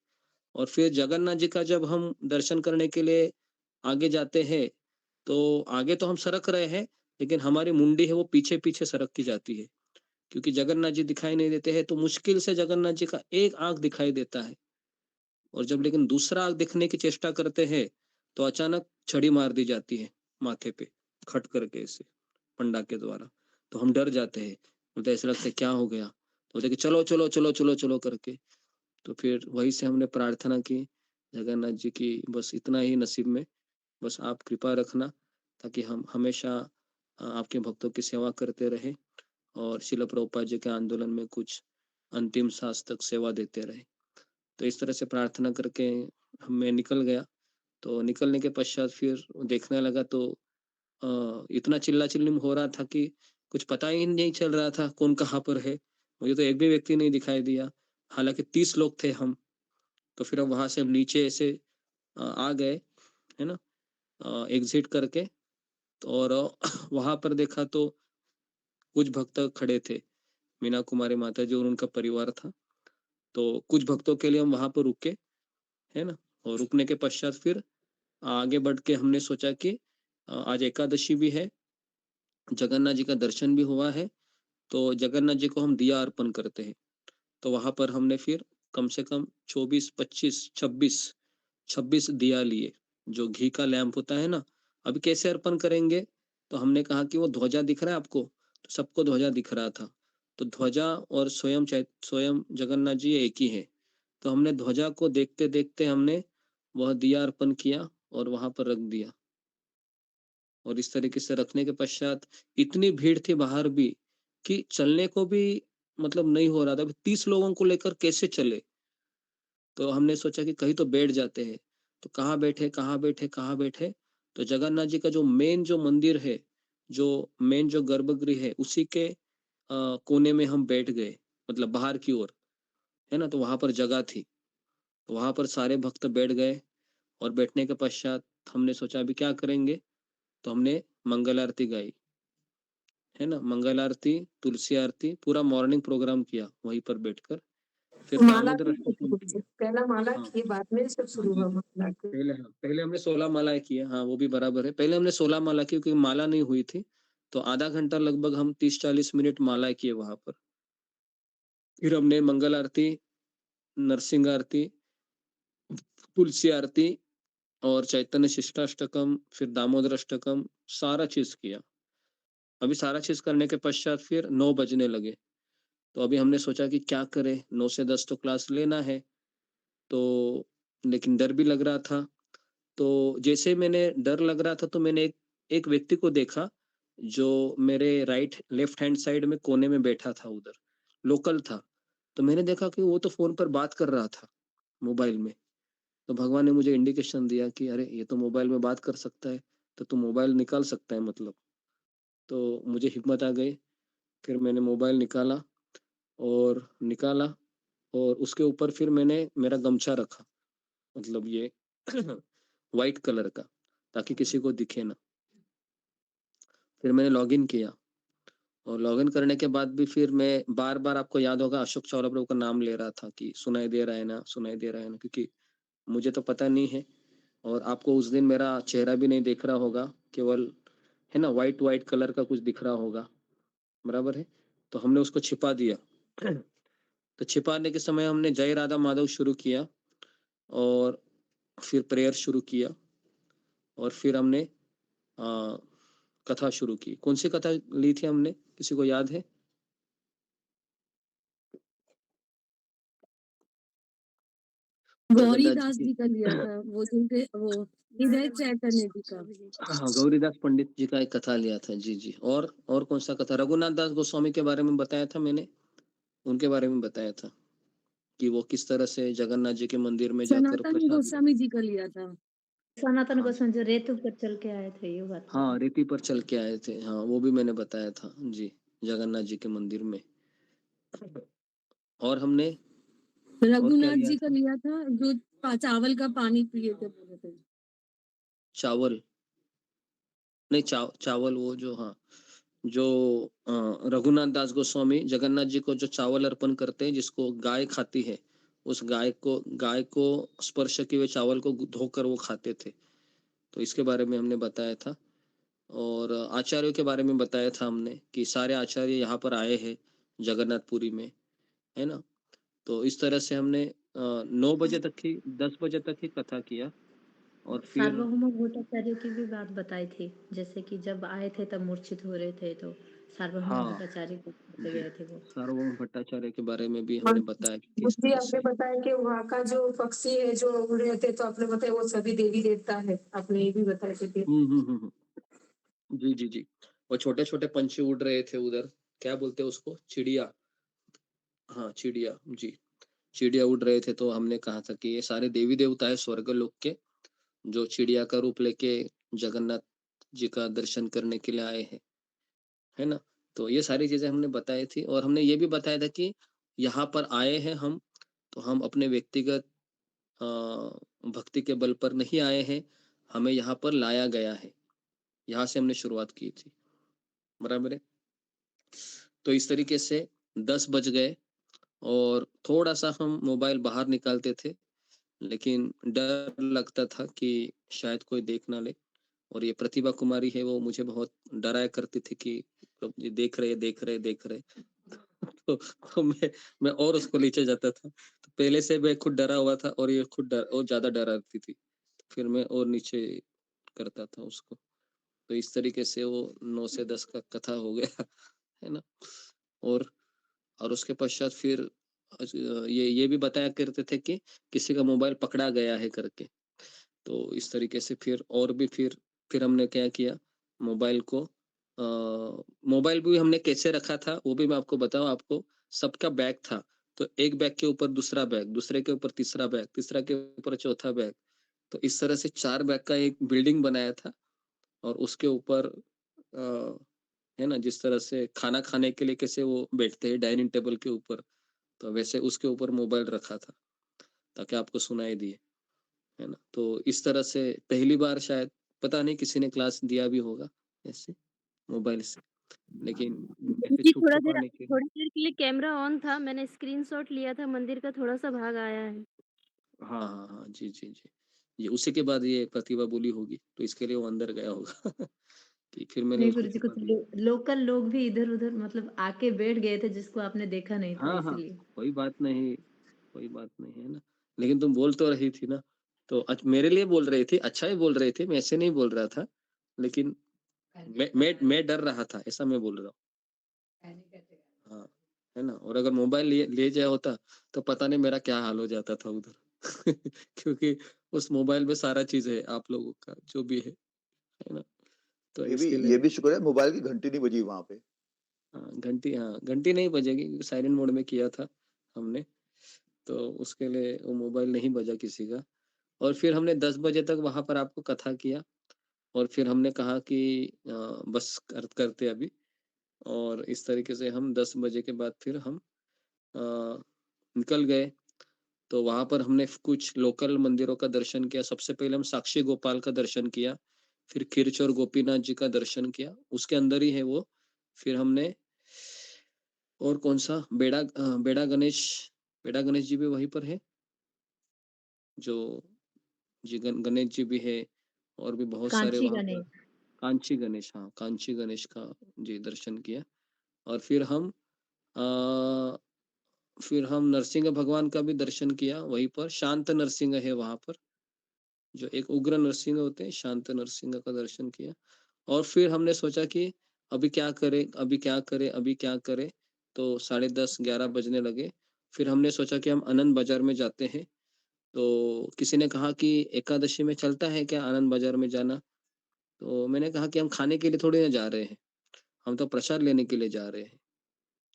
और फिर जगन्नाथ जी का जब हम दर्शन करने के लिए आगे जाते हैं, तो आगे तो हम सरक रहे हैं, लेकिन हमारी मुंडी है वो पीछे पीछे सरकती जाती है, क्योंकि जगन्नाथ जी दिखाई नहीं देते हैं। तो मुश्किल से जगन्नाथ जी का एक आंख दिखाई देता है। और जब लेकिन दूसरा आंख दिखने की चेष्टा करते हैं, तो अचानक छड़ी मार दी जाती है माथे पे, खट करके ऐसे पंडा के द्वारा। तो हम डर जाते हैं, बोलते ऐसा लगता है क्या हो गया। तो बोलते कि चलो चलो चलो चलो चलो करके। तो फिर वही से हमने प्रार्थना की जगन्नाथ जी की, बस इतना ही नसीब में, बस आप कृपा रखना, ताकि हम हमेशा आपके भक्तों की सेवा करते रहे, और शिल प्रभुपाद जी के आंदोलन में कुछ अंतिम सांस तक सेवा देते रहे। तो इस तरह से प्रार्थना करके मैं निकल गया। तो निकलने के पश्चात फिर देखने लगा, तो इतना चिल्ला चिल्ली हो रहा था कि कुछ पता ही नहीं चल रहा था कौन कहाँ पर है। मुझे तो एक भी व्यक्ति नहीं दिखाई दिया, हालांकि 30 लोग थे हम। तो फिर हम वहां से हम नीचे ऐसे आ गए, है ना, एग्जिट करके। तो और वहां पर देखा तो कुछ भक्त खड़े थे, मीना कुमारी माता जी और उनका परिवार था। तो कुछ भक्तों के लिए हम वहां पर रुके, है ना। और रुकने के पश्चात फिर आगे बढ़ के हमने सोचा कि आज एकादशी भी है, जगन्नाथ जी का दर्शन भी हुआ है, तो जगन्नाथ जी को हम दिया अर्पण करते हैं। तो वहां पर हमने फिर कम से कम 24, 25, 26 दिया लिए, जो घी का लैंप होता है ना। अभी कैसे अर्पण करेंगे, तो हमने कहा कि वो ध्वजा दिख रहा है आपको, तो सबको ध्वजा दिख रहा था। तो ध्वजा और स्वयं जगन्नाथ जी एक ही है। तो हमने ध्वजा को देखते देखते हमने वह दिया अर्पण किया और वहां पर रख दिया। और इस तरीके से रखने के पश्चात इतनी भीड़ थी बाहर भी कि चलने को भी मतलब नहीं हो रहा था। 30 लोगों को लेकर कैसे चले। तो हमने सोचा कि कहीं तो बैठ जाते हैं। तो कहाँ बैठे, कहाँ बैठे, कहाँ बैठे। तो जगन्नाथ जी का जो मेन जो मंदिर है, जो मेन जो गर्भगृह है, उसी के कोने में हम बैठ गए, मतलब बाहर की ओर, है ना। तो वहां पर जगह थी, तो वहां पर सारे भक्त बैठ गए। और बैठने के पश्चात हमने सोचा अभी क्या करेंगे। तो हमने मंगल आरती गाई, है ना। मंगल आरती, तुलसी आरती, पूरा मॉर्निंग प्रोग्राम किया वहीं पर बैठकर। फिर माला दामोदर भी अष्टकम की। पहला माला हाँ की बाद में सब हाँ शुरू जी, हुआ माला की। पहले हमने 16 मालाएं की है, हाँ वो भी बराबर है। पहले हमने 16 माला की, क्योंकि माला नहीं हुई थी। तो आधा घंटा लगभग हम 30-40 मिनट मालाएं किए वहां पर। फिर हमने मंगल आरती, नरसिंह आरती, तुलसी आरती और चैतन्य शिष्टाष्टकम, फिर दामोदर अष्टकम, सारा चीज किया। अभी सारा चीज करने के पश्चात फिर 9 बजने लगे। तो अभी हमने सोचा कि क्या करें, 9 से 10 तो क्लास लेना है। तो लेकिन डर भी लग रहा था। तो जैसे मैंने डर लग रहा था, तो मैंने एक व्यक्ति को देखा, जो मेरे लेफ्ट हैंड साइड में कोने में बैठा था, उधर लोकल था। तो मैंने देखा कि वो तो फोन पर बात कर रहा था मोबाइल में। तो भगवान ने मुझे इंडिकेशन दिया कि अरे ये तो मोबाइल में बात कर सकता है, तो तू मोबाइल निकाल सकता है मतलब। तो मुझे हिम्मत आ गई। फिर मैंने मोबाइल निकाला, और निकाला, और उसके ऊपर फिर मैंने मेरा गमछा रखा, मतलब ये वाइट कलर का, ताकि किसी को दिखे ना। फिर मैंने लॉगिन किया, और लॉगिन करने के बाद भी फिर मैं बार बार, आपको याद होगा, अशोक चौरा प्रभु का नाम ले रहा था कि सुनाई दे रहा है ना, सुनाई दे रहा है ना, क्योंकि मुझे तो पता नहीं है। और आपको उस दिन मेरा चेहरा भी नहीं देख रहा होगा, केवल है ना, व्हाइट व्हाइट कलर का कुछ दिख रहा होगा, बराबर है। तो हमने उसको छिपा दिया। तो छिपाने के समय हमने जय राधा माधव शुरू किया और फिर प्रेयर शुरू किया और फिर हमने कथा शुरू की। कौन सी कथा ली थी हमने, किसी को याद है? गौरीदास जी का लिया था, वो जिनके वो हृदय चैतन्य जी का। हाँ, गौरीदास पंडित जी का एक कथा लिया था। जी जी। और कौन सा कथा? रघुनाथ दास गोस्वामी के बारे में बताया था मैंने, उनके बारे में बताया था कि वो किस तरह से जगन्नाथ जी के मंदिर में जाकर सनातन प्रसाद। गोस्वामी जी का लिया था। सनातन हाँ। गोस्वामी जो रेतु पर चल के आए थे, ये बात। हाँ, रेती पर चल के आए थे, हाँ वो भी मैंने बताया था जी, जगन्नाथ जी के मंदिर में। और हमने और क्या रघुनाथ लिया जी का था? लिया था, जो चावल का पानी पिए थे बोले थे। चावल नहीं, चावल वो जो, हाँ, जो रघुनाथ दास गोस्वामी जगन्नाथ जी को जो चावल अर्पण करते हैं, जिसको गाय खाती है, उस गाय को स्पर्श किए हुए चावल को धोकर वो खाते थे। तो इसके बारे में हमने बताया था। और आचार्यों के बारे में बताया था हमने कि सारे आचार्य यहाँ पर आए हैं जगन्नाथपुरी में, है ना। तो इस तरह से हमने 9 बजे तक ही, 10 बजे तक ही कथा किया और फिर सार्वभौम भट्टाचार्य की भी बात बताई थी, जैसे कि जब आए थे तब मूर्छित हो रहे थे, तो सार्वभौम हाँ भट्टाचार्य को जी, गए थे वो। सार्वभौम भट्टाचार्य के बारे में भी और हमने बताया कि किस बुद्धि तरह आपने से। बताया कि वहाँ का जो पक्षी है जो उड़ रहे थे, तो आपने बताया वो सभी देवी देवता है, आपने ये भी बताया थे। जी जी जी। वो छोटे छोटे पंछी उड़ रहे थे उधर, क्या बोलते हैं उसको, चिड़िया। हाँ, चिड़िया जी, चिड़िया उड़ रहे थे। तो हमने कहा था कि ये सारे देवी देवता है स्वर्ग लोक के, जो चिड़िया का रूप लेके जगन्नाथ जी का दर्शन करने के लिए आए हैं, है ना। तो ये सारी चीजें हमने बताई थी और हमने ये भी बताया था कि यहाँ पर आए हैं हम, तो हम अपने व्यक्तिगत भक्ति के बल पर नहीं आए हैं, हमें यहाँ पर लाया गया है। यहाँ से हमने शुरुआत की थी, बराबर है। तो इस तरीके से 10 बज गए और थोड़ा सा हम मोबाइल बाहर निकालते थे, लेकिन डर लगता था कि शायद कोई देख ना ले। और ये प्रतिभा कुमारी है, वो मुझे बहुत डराया करती थी कि ये देख रहे देख रहे। तो मैं और उसको नीचे जाता था। तो पहले से मैं खुद डरा हुआ था और ये खुद और ज्यादा डराती थी, फिर मैं और नीचे करता था उसको। तो इस तरीके से वो 9 से 10 का कथा हो गया, है ना। और उसके पश्चात फिर ये भी बताया करते थे कि किसी का मोबाइल पकड़ा गया है करके। तो इस तरीके से फिर हमने क्या किया, मोबाइल को मोबाइल भी हमने कैसे रखा था वो भी मैं आपको बताऊं। आपको सबका बैग था, तो एक बैग के ऊपर दूसरा बैग, दूसरे के ऊपर तीसरा बैग, तीसरा के ऊपर चौथा बैग। तो इस तरह से 4 बैग का एक बिल्डिंग बनाया था और उसके ऊपर है ना, जिस तरह से खाना खाने के लिए कैसे वो बैठते हैं डाइनिंग टेबल के ऊपर, तो वैसे उसके ऊपर मोबाइल रखा था ताकि आपको सुनाई दिए, है ना। तो इस तरह से पहली बार शायद, पता नहीं, किसी ने क्लास दिया भी होगा ऐसे मोबाइल से, लेकिन ऐसे जी, छुप छुपाने के लिए। थोड़ी देर के लिए कैमरा ऑन था, मैंने स्क्रीनशॉट लिया था, मंदिर का थोड़ा-सा भाग आया है। हाँ हाँ हाँ, जी जी जी। ये उसी के बाद ये प्रतिभा बोली होगी, तो इसके लिए वो अंदर गया होगा। कि फिर मैंने नहीं उसको गुरुजी, छुपा कुछ दिया। लोकल लोग भी इधर-उधर मतलब आके बैठ गए थे, जिसको आपने देखा नहीं था, हाँ हाँ, इसीलिए। कोई बात नहीं, कोई बात नहीं, है ना। लेकिन तुम बोल तो रही थी ना, तो मेरे लिए बोल रही थी, अच्छा ही बोल रही थी, मैं ऐसे नहीं बोल रहा था। लेकिन मैं डर रहा था, ऐसा मैं बोल रहा हूँ। हाँ, है ना। और अगर मोबाइल ले जाया होता तो पता नहीं मेरा क्या हाल हो जाता था उधर। क्योंकि उस मोबाइल में सारा चीज है, आप लोगों का जो भी है ना। तो इसके ये लिए भी शुक्र है मोबाइल की घंटी नहीं बजी वहां पे। हाँ, घंटी नहीं बजेगी, साइलेंट मोड में किया था हमने, तो उसके लिए वो मोबाइल नहीं बजा किसी का। और फिर हमने 10 बजे तक वहां पर आपको कथा किया और फिर हमने कहा कि बस करते अभी। और इस तरीके से हम 10 बजे के बाद फिर हम अ, निकल गए। तो वहां पर हमने कुछ लोकल मंदिरों का दर्शन किया। सबसे पहले हम साक्षी गोपाल का दर्शन किया, फिर खिरचोर गोपीनाथ जी का दर्शन किया, उसके अंदर ही है वो। फिर हमने और कौन सा, बेड़ा गणेश जी भी वहीं पर है, जो जी गणेश जी भी है, और भी बहुत सारे कांची वहां पर। गणेश। कांची गणेश, हाँ कांची गणेश का जी दर्शन किया। और फिर हम नरसिंह भगवान का भी दर्शन किया वहीं पर। शांत नरसिंह है वहां पर, जो एक उग्र नरसिंह होते हैं, शांत नरसिंह का दर्शन किया। और फिर हमने सोचा कि अभी क्या करें, अभी क्या करें, अभी क्या करें। तो 10:30-11 बजने लगे। फिर हमने सोचा कि हम आनंद बाजार में जाते हैं। तो किसी ने कहा कि एकादशी में चलता है क्या आनंद बाजार में जाना? तो मैंने कहा कि हम खाने के लिए थोड़ी ना जा रहे हैं, हम तो प्रसाद लेने के लिए जा रहे हैं।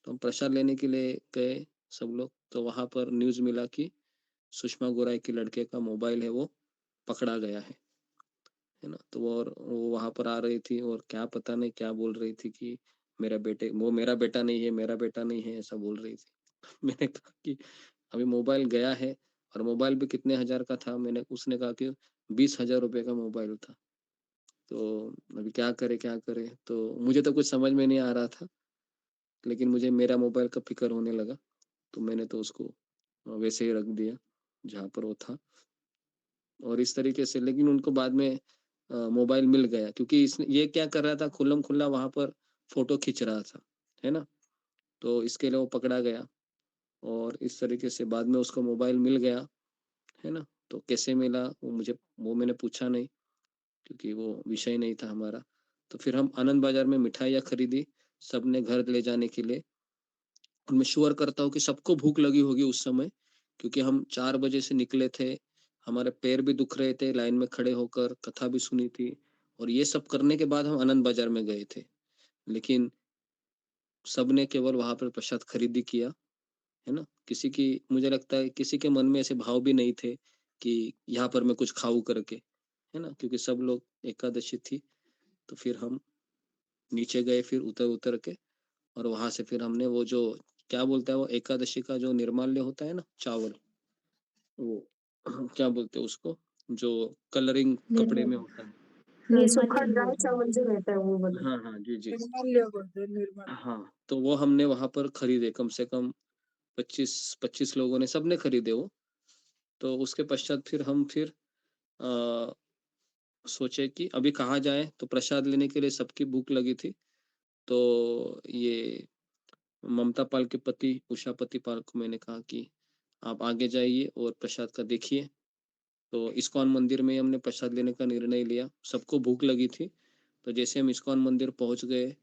तो हम प्रसाद लेने के लिए गए सब लोग। तो वहां पर न्यूज मिला कि सुषमा गोराई के लड़के का मोबाइल है वो पकड़ा गया है ना। तो वो वहां पर आ रही थी और क्या पता नहीं क्या बोल रही थी कि मेरा बेटा नहीं है, मेरा बेटा नहीं है, ऐसा बोल रही थी। मैंने कहा कि अभी मोबाइल गया है, और मोबाइल भी कितने हजार का था। उसने कहा कि 20,000 रुपए का मोबाइल था। तो अभी क्या करे क्या करे, तो मुझे तो कुछ समझ में नहीं आ रहा था, लेकिन मुझे मेरा मोबाइल का फिक्र होने लगा। तो मैंने तो उसको वैसे ही रख दिया जहाँ पर वो था। और इस तरीके से, लेकिन उनको बाद में मोबाइल मिल गया, क्योंकि ये क्या कर रहा था, खुल्लम खुल्ला वहां पर फोटो खींच रहा था, है ना। तो इसके लिए वो पकड़ा गया। और इस तरीके से बाद में उसको मोबाइल मिल गया, है ना। तो कैसे मिला वो मैंने पूछा नहीं, क्योंकि वो विषय नहीं था हमारा। तो फिर हम आनंद बाजार में मिठाइयाँ खरीदी सबने घर ले जाने के लिए। और मैं श्योर करता हूँ कि सबको भूख लगी होगी उस समय, क्योंकि हम 4 बजे से निकले थे। हमारे पैर भी दुख रहे थे लाइन में खड़े होकर, कथा भी सुनी थी, और ये सब करने के बाद हम आनंद बाजार में गए थे। लेकिन सबने केवल वहां पर प्रसाद खरीदी किया, है ना। मुझे लगता है किसी के मन में ऐसे भाव भी नहीं थे कि यहाँ पर मैं कुछ खाऊं करके, है ना, क्योंकि सब लोग एकादशी थी। तो फिर हम नीचे गए, फिर उतर उतर के, और वहां से फिर हमने वो जो क्या बोलता है, वो एकादशी का जो निर्माल्य होता है ना, चावल, वो क्या बोलते हैं उसको, जो कलरिंग कपड़े में होता है। सूखा निर्माल्य ड्राई बोलते हैं। चावल जो रहता है वो वाला। हाँ हाँ जी जी। निर्माल्य बोलते हैं, निर्माल्य। हाँ, तो वो हमने वहां पर खरीदे, कम से कम 25 लोगों ने, सबने खरीदे वो। तो उसके पश्चात फिर आ, सोचे कि अभी कहाँ जाए। तो प्रसाद लेने के लिए सबकी भूख लगी थी। तो ये ममता पाल के पति उषापति पाल को मैंने कहा कि आप आगे जाइए और प्रसाद का देखिए। तो इस्कॉन मंदिर में हमने प्रसाद लेने का निर्णय लिया, सबको भूख लगी थी। तो जैसे हम इस्कॉन मंदिर पहुंच गए,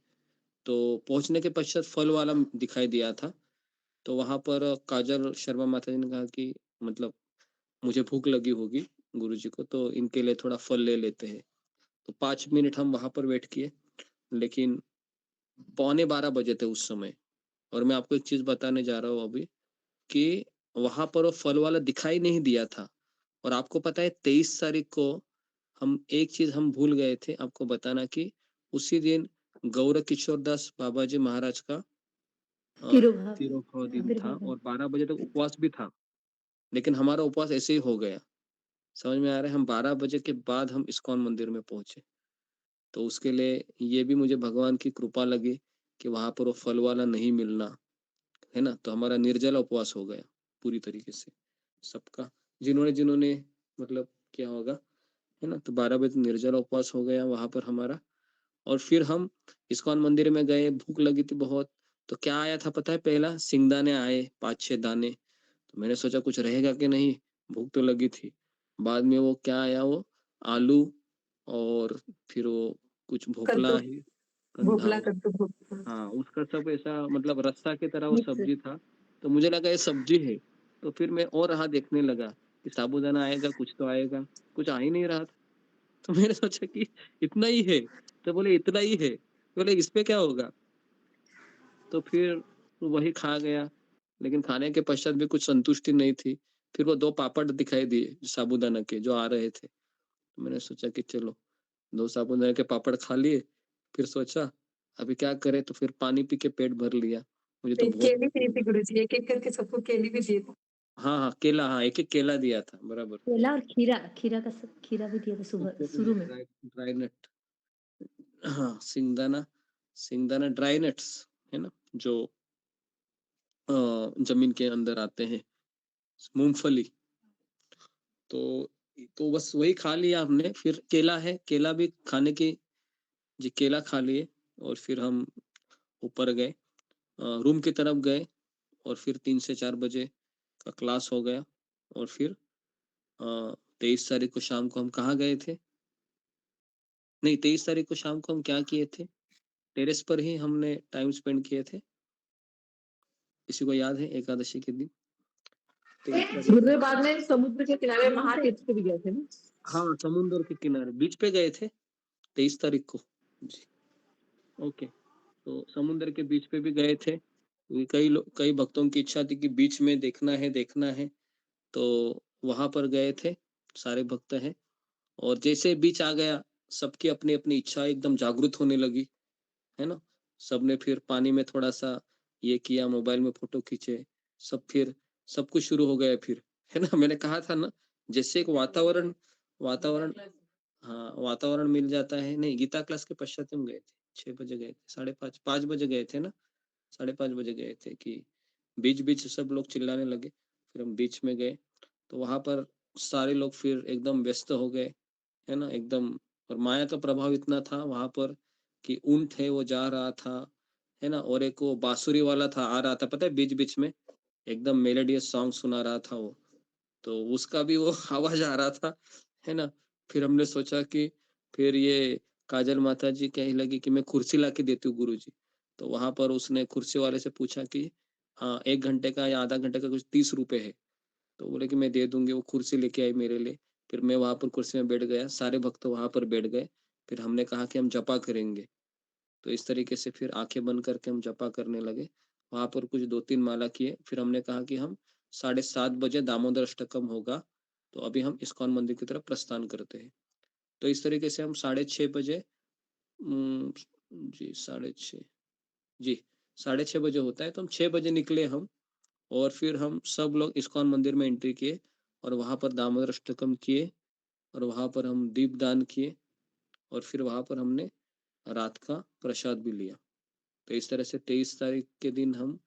तो पहुंचने के पश्चात फल वाला दिखाई दिया था। तो वहां पर काजल शर्मा माता जी ने कहा कि मतलब मुझे भूख लगी होगी गुरु जी को, तो इनके लिए थोड़ा फल ले लेते हैं। तो 5 मिनट हम वहां पर वेट किए, लेकिन 11:45 बजे थे उस समय। और मैं आपको एक चीज बताने जा रहा हूँ अभी, कि वहां पर वो फल वाला दिखाई नहीं दिया था। और आपको पता है 23 तारीख को हम एक चीज हम भूल गए थे आपको बताना, कि उसी दिन गौर किशोर दास बाबा जी महाराज का तिरुभाव, तिरुभाव दिन था, आविर्भाव। और 12 बजे तक उपवास भी था। लेकिन हमारा उपवास ऐसे ही हो गया। समझ में आ रहा है, हम 12 बजे के बाद हम इस्कॉन मंदिर में पहुंचे। तो उसके लिए ये भी मुझे भगवान की कृपा लगी कि वहां पर वो फल वाला नहीं मिलना, है ना। तो हमारा निर्जला उपवास हो गया पूरी तरीके से सबका, जिन्होंने जिन्होंने मतलब क्या होगा, है ना। तो 12 बजे निर्जला उपवास हो गया वहां पर हमारा। और फिर हम इस्कॉन मंदिर में गए, भूख लगी थी बहुत। तो क्या आया था पता है, पहला सिंगदाने आए 5-6 दाने। तो मैंने सोचा कुछ रहेगा कि नहीं, भूख तो लगी थी। बाद में वो क्या आया, वो आलू, और फिर वो कुछ भोपला कद्दू, है, भोपला कद्दू भोपला। हाँ उसका सब ऐसा मतलब रस्सा की तरह वो मिक्स। सब्जी था। तो मुझे लगा ये सब्जी है। तो फिर मैं और रहा देखने लगा कि साबूदाना आएगा, कुछ तो आएगा, कुछ आ ही नहीं रहा था। तो मैंने सोचा कि इतना ही है। तो बोले इतना ही है, बोले इस पे क्या होगा। तो फिर वही खा गया, लेकिन खाने के पश्चात भी कुछ संतुष्टि नहीं थी। फिर वो 2 पापड़ दिखाई दिए साबूदाना के जो आ रहे थे। तो मैंने सोचा कि चलो 2 साबूदाना के पापड़ खा लिए। फिर सोचा अभी क्या करें, तो फिर पानी पी के पेट भर लिया। मुझे तो एक बहुत केली भूख दी लगी। थी गुरुजी, एक-एक करके सबको केली भी दिए थे। हाँ, हाँ, केला, हाँ, एक-एक केला दिया था, बराबर। केला और खीरा, खीरा भी दिया था सुबह उसके शुरू लिए में। ड्राई नट, हाँ, सिंगदाना, सिंगदाना ड्राई नट्स, है ना? जो जमीन के अंदर आते हैं, मूंगफली। तो बस वही खा लिया हमने। फिर केला है, केला भी खाने की जी केला खा लिए और फिर हम ऊपर गए, रूम की तरफ गए और फिर 3 से 4 बजे का क्लास हो गया और फिर 23 तारीख को शाम को हम कहाँ गए थे? नहीं 23 तारीख को शाम को हम क्या किए थे? टेरेस पर ही हमने टाइम स्पेंड किए थे। किसी को याद है एकादशी के दिन? 23 तारीख गुरुदेव बाद में समुद्र के किनारे महातीर्थ पे भी गए थे ना? हाँ, समुद्र के किनारे बीच पे गए थे 23 तारीख को। जी, ओके। तो समुद्र के बीच पे भी गए थे। कई भक्तों की इच्छा थी कि बीच में देखना है, तो वहाँ पर गए थे, सारे भक्त हैं। और जैसे बीच आ गया, सबकी अपनी-अपनी इच्छा एकदम जागृत होने लगी, है ना? सबने फिर पानी में थोड़ा-सा ये किया, मोबाइल में फ़ोटो खींचे, सब कुछ शुरू हो गया फिर, है ना? मैंने कहा था ना, जैसे एक वातावरण वातावरण हाँ, वातावरण मिल जाता है। नहीं, गीता क्लास के पश्चात हम गए थे, 6 बजे गए थे, साढ़े 5 5 बजे गए थे ना? साढ़े 5 बजे गए थे कि बीच-बीच सब लोग चिल्लाने लगे, फिर हम बीच में गए, तो वहाँ पर सारे लोग फिर एकदम व्यस्त हो गए, है ना? एकदम और माया का प्रभाव इतना था वहाँ पर कि ऊँट है वो जा रहा था, है ना? और एक वो बाँसुरी वाला था आ रहा था, पता है बीच-बीच में एकदम मेलोडियस सॉन्ग सुना रहा था वो। तो उसका भी वो आवाज़ आ रहा था, है ना? फिर हमने सोचा कि फिर ये काजल माता जी कहने लगी कि मैं कुर्सी लाके देती हूँ गुरुजी। तो वहाँ पर उसने कुर्सी वाले से पूछा कि 1 घंटे का या आधा घंटे का कुछ ₹30 है। तो बोले कि मैं दे दूँगी, वो कुर्सी लेके आई मेरे लिए। फिर मैं वहाँ पर कुर्सी में बैठ गया, सारे भक्त वहाँ पर बैठ गए। फिर हमने कहा कि हम जपा करेंगे। तो इस तरीके से फिर आँखें बंद करके हम जपा करने लगे। वहाँ पर कुछ 2-3 माला किए, फिर हमने कहा कि हम 7:30 बजे दामोदर अष्टकम होगा, तो अभी हम इस्कॉन मंदिर की तरफ प्रस्थान करते हैं। तो इस तरीके से हम 6:30 बजे उम, जी 6:30 जी, 6:30 बजे होता है, तो हम 6 बजे निकले हम और फिर हम सब लोग इस्कॉन मंदिर में एंट्री किए और वहाँ पर दामोदर अष्टकम किए और वहाँ पर हम दीपदान किए और फिर वहाँ पर हमने रात का प्रसाद भी लिया। तो इस तरह से 23 तारीख के दिन हम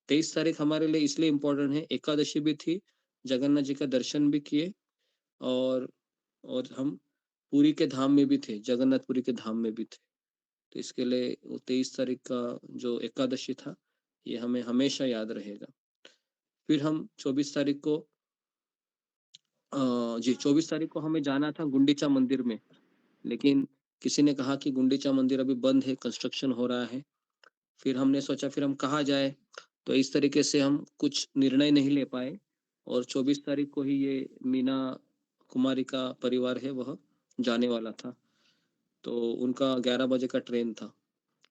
23 तारीख हमारे लिए इसलिए इम्पोर्टेंट है, एकादशी भी थी, जगन्नाथ जी का दर्शन भी किए और हम पुरी के धाम में भी थे, जगन्नाथपुरी के धाम में भी थे। तो इसके लिए वो 23 तारीख का जो एकादशी था, ये हमें हमेशा याद रहेगा। फिर हम 24 तारीख को 24 तारीख को हमें जाना था गुंडीचा मंदिर में, लेकिन किसी ने कहा कि गुंडीचा मंदिर अभी बंद है, कंस्ट्रक्शन हो रहा है। फिर हमने सोचा फिर हम कहाँ जाएँ? तो इस तरीके से हम कुछ निर्णय नहीं ले पाए और 24 तारीख को ही ये मीना कुमारी का परिवार है वह जाने वाला था। तो उनका 11 बजे का ट्रेन था।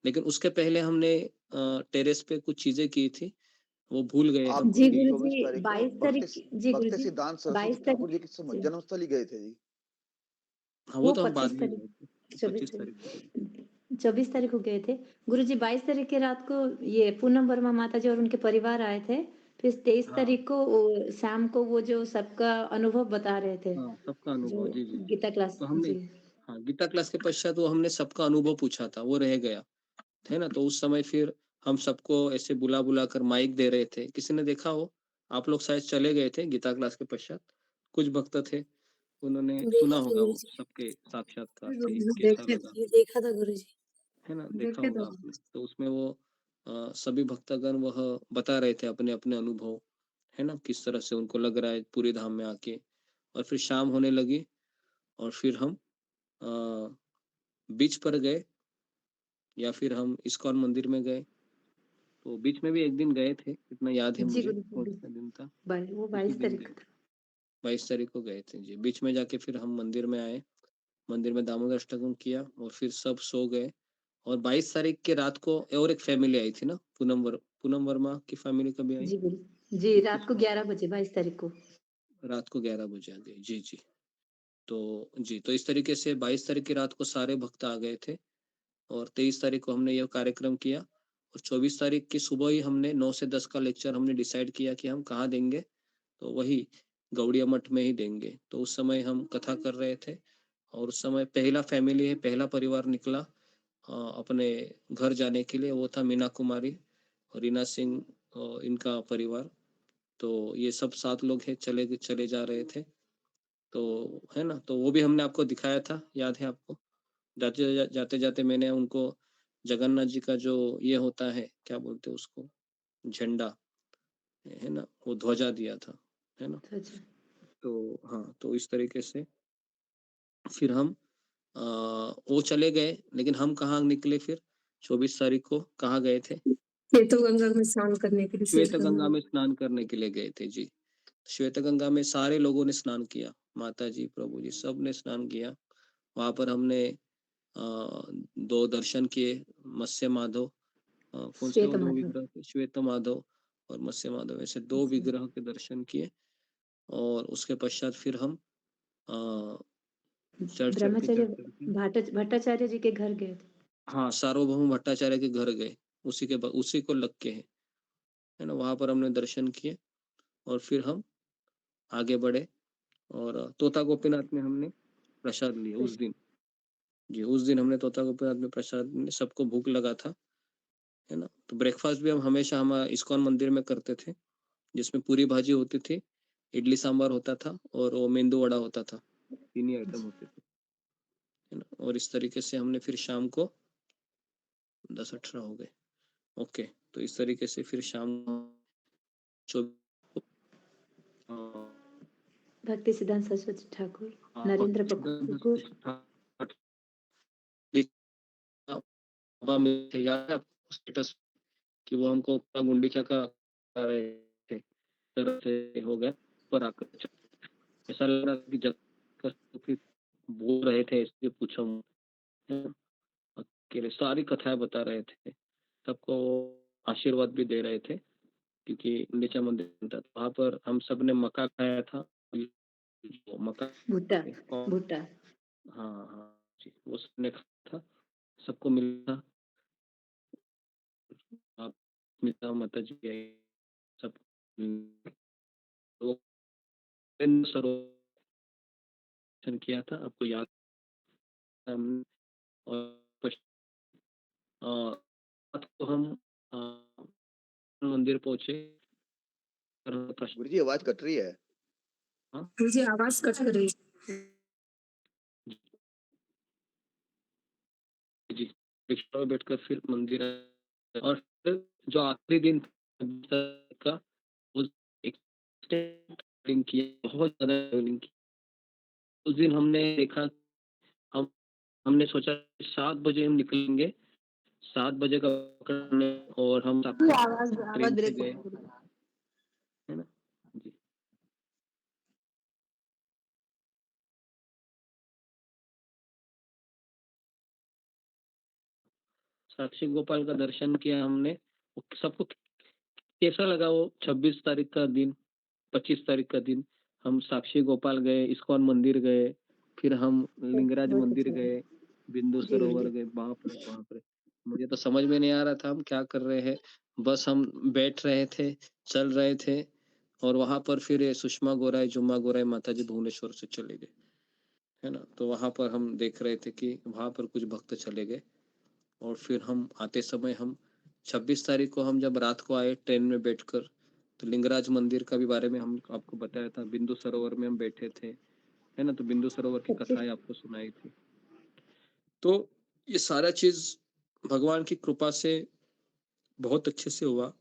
लेकिन उसके पहले हमने टेरेस पे कुछ चीज़ें की थी, वो भूल गए आप हम जी कि 24 गुरुजी, तारीख को 22 तारीख जी भक्ति गुरुजी, सिद्धांत सरस्वती 22 ठाकुर तारीख जी की जी, जन्मस्थल ही गए थे जी। हाँ, वो वो तो हम बाद 25 में तारीख गए थे, 24 25 तारीख को गए। 24 तारीख को गए थे। गुरुजी 22 तारीख की रात को ये पूनम वर्मा माताजी और उनके परिवार आए थे। फिर 23 हाँ, तारीख को शाम को वो जो सबका अनुभव बता रहे थे, हाँ, सबका जो अनुभव, जी, जी, जी। गीता क्लास तो हमने जी। हाँ, गीता क्लास के पश्चात वो हमने सबका अनुभव पूछा था, वो रह गया, है ना? तो उस समय फिर हम सबको ऐसे बुला-बुला कर माइक दे रहे थे। किसी ने देखा हो? आप लोग शायद चले गए थे गीता क्लास के पश्चात। कुछ भक्त थे, उन्होंने सुना देखा था होगा वो गुरुजी। सबके साक्षात्कार कि कैसा देखे लगा, देखा था गुरुजी। है ना? देखा देखे होगा तो आपने। तो उसमें वो सभी भक्तगण वह बता रहे थे अपने-अपने अनुभव, है ना? किस तरह से उनको लग रहा है पूरे धाम में आके और फिर शाम होने लगी और फिर हम अ, बीच पर गए या फिर हम इस्कॉन मंदिर में गए। तो बीच में भी एक दिन गए थे, इतना याद है जी मुझे, गुरुजी, कौन-सा दिन था, वो उसी 22 दिन तारीख गए। को था। 22 तारीख को गए थे जी। बीच में जाके फिर हम मंदिर में आए, मंदिर में दामोदर अष्टकम किया और फिर सब सो गए और 22 तारीख की रात को और एक फैमिली आई थी ना, पूनम वर्मा की फैमिली कभी आई? जी गुरु जी, रात को 11 बजे 22 तारीख को। रात को 11 बजे आ गई। जी, जी। तो इस तरीके से 22 तारीख की रात को सारे भक्त आ गए थे और 23 तारीख को हमने यह कार्यक्रम किया और 24 तारीख की सुबह ही हमने 9 से 10 का लेक्चर हमने डिसाइड किया कि हम कहाँ देंगे, तो वही गौड़िया मठ में ही देंगे। तो उस समय हम कथा कर रहे थे और उस समय पहला फैमिली है, पहला परिवार निकला अपने घर जाने के लिए, वो था मीना कुमारी और रीना सिंह इनका परिवार। तो ये सब 7 लोग हैं, चले जा रहे थे। तो है ना? तो वो भी हमने आपको दिखाया था, याद है आपको? जाते जाते मैंने उनको जगन्नाथ जी का जो ये होता है, क्या बोलते हैं उसको, झंडा है ना, वो ध्वजा दिया था, है ना। अच्छा तो हाँ, तो इस तरीके से फिर हम वो चले गए, लेकिन हम कहाँ निकले फिर 24 तारीख को कहाँ गए थे? श्वेतगंगा में स्नान करने के लिए श्वेत गंगा में स्नान करने के लिए गए थे जी। श्वेत गंगा में सारे लोगों ने स्नान किया, माता जी, प्रभु जी सब ने स्नान किया। वहां पर हमने 2 दर्शन किए, मत्स्य माधव, कौन से वो श्वेत 2 माधव। विग्रह थे? श्वेत माधव और मत्स्य माधव, ऐसे 2 विग्रह के दर्शन किए। और उसके पश्चात फिर हम चढ़ ब्रह्मचर्य के भट्टाचार्य जी के घर गए थे। हाँ, सार्वभौम भट्टाचार्य के घर गए, उसी को लग के है ना। वहां पर हमने दर्शन किए और फिर हम आगे बढ़े और तोता गोपीनाथ में हमने प्रसाद लिए उस दिन जी। उस दिन हमने तोता गोपीनाथ में प्रसाद लिए, सबको भूख लगा था, है ना। तो ब्रेकफास्ट भी हम हमेशा हम इस्कॉन मंदिर में करते थे, जिसमें पूरी भाजी होती थी, इडली सांभर होता था और वो मेंदू वड़ा होता था, 3 ही आइटम होते थे, है ना। और इस तरीके से हमने फिर शाम को 10-18 हो गए, ओके। तो इस तरीके से फिर शाम भक्ति सिद्धांत सरस्वती ठाकुर, हाँ, नरेंद्र बकुर, स्टेटस कि वो हमको गुंडीचा का कर रहे थे, तरह से हो गया पर आकर ऐसा लग रहा कि जब बोल रहे थे इसलिए पूछा हूँ, है ना। अकेले सारी कथाएं बता रहे थे, सबको आशीर्वाद भी दे रहे थे, क्योंकि गुंडीचा मंदिर था। वहाँ पर हम सब ने मक्का खाया था, मक्का भुट्टा। हाँ हाँ जी, वो सबने खाया था, सबको मिला। आप मिता माता जी आई, सब सरोवर किया था, आपको याद हम। और रात को हम मंदिर पहुंचे। गुरुजी आवाज कट रही है। हाँ मुझे आवाज कट रही जी, रिक्शा में बैठकर फिर मंदिर आए। और फिर जो आखिरी दिन का उस किया, बहुत ज्यादा ट्रैवलिंग की। उस दिन हमने देखा, हमने सोचा 7 बजे हम निकलेंगे, 7 बजे का पकड़ने, और हम ट्रेन से गए, है ना जी। साक्षी गोपाल का दर्शन किया हमने। सबको कैसा लगा वो 26 तारीख का दिन, 25 तारीख का दिन? हम साक्षी गोपाल गए, इस्कॉन मंदिर गए, फिर हम लिंगराज मंदिर गए, बिंदु सरोवर गए। बाप रे बाप रे, मुझे तो समझ में नहीं आ रहा था हम क्या कर रहे हैं। बस हम बैठ रहे थे, चल रहे थे, और वहां पर फिर ये सुषमा गोराई, जुम्मा गोराई माता जी भुवनेश्वर से चले गए, है ना। तो वहां पर हम देख रहे थे कि वहां पर कुछ भक्त चले गए। और फिर हम आते समय, हम 26 तारीख को हम जब रात को आए ट्रेन में बैठकर, तो लिंगराज मंदिर का भी बारे में हम आपको बताया था। बिंदु सरोवर में हम बैठे थे, है ना, तो बिंदु सरोवर की कथाएं आपको सुनाई थी। तो ये सारा चीज भगवान की कृपा से बहुत अच्छे से हुआ,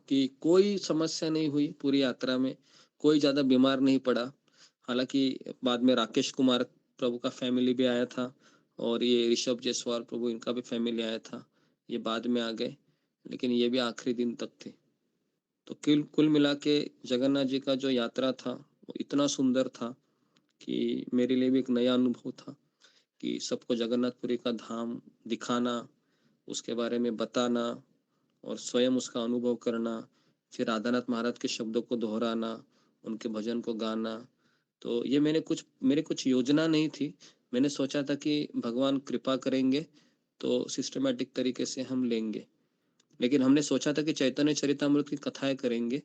कि कोई समस्या नहीं हुई पूरी यात्रा में, कोई ज्यादा बीमार नहीं पड़ा। हालांकि बाद में राकेश कुमार प्रभु का फैमिली भी आया था, और ये ऋषभ जायसवाल प्रभु, इनका भी फैमिली आया था, ये बाद में आ गए, लेकिन ये भी आखिरी दिन तक थे। तो कुल मिला के जगन्नाथ जी का जो यात्रा था वो इतना सुंदर था कि मेरे लिए भी एक नया अनुभव था, कि सबको जगन्नाथपुरी का धाम दिखाना, उसके बारे में बताना, और स्वयं उसका अनुभव करना, फिर राधानाथ महाराज के शब्दों को दोहराना, उनके भजन को गाना। तो ये मेरे कुछ योजना नहीं थी। मैंने सोचा था कि भगवान कृपा करेंगे तो सिस्टमैटिक तरीके से हम लेंगे, लेकिन हमने सोचा था कि चैतन्य चरितमृत की कथाएं करेंगे,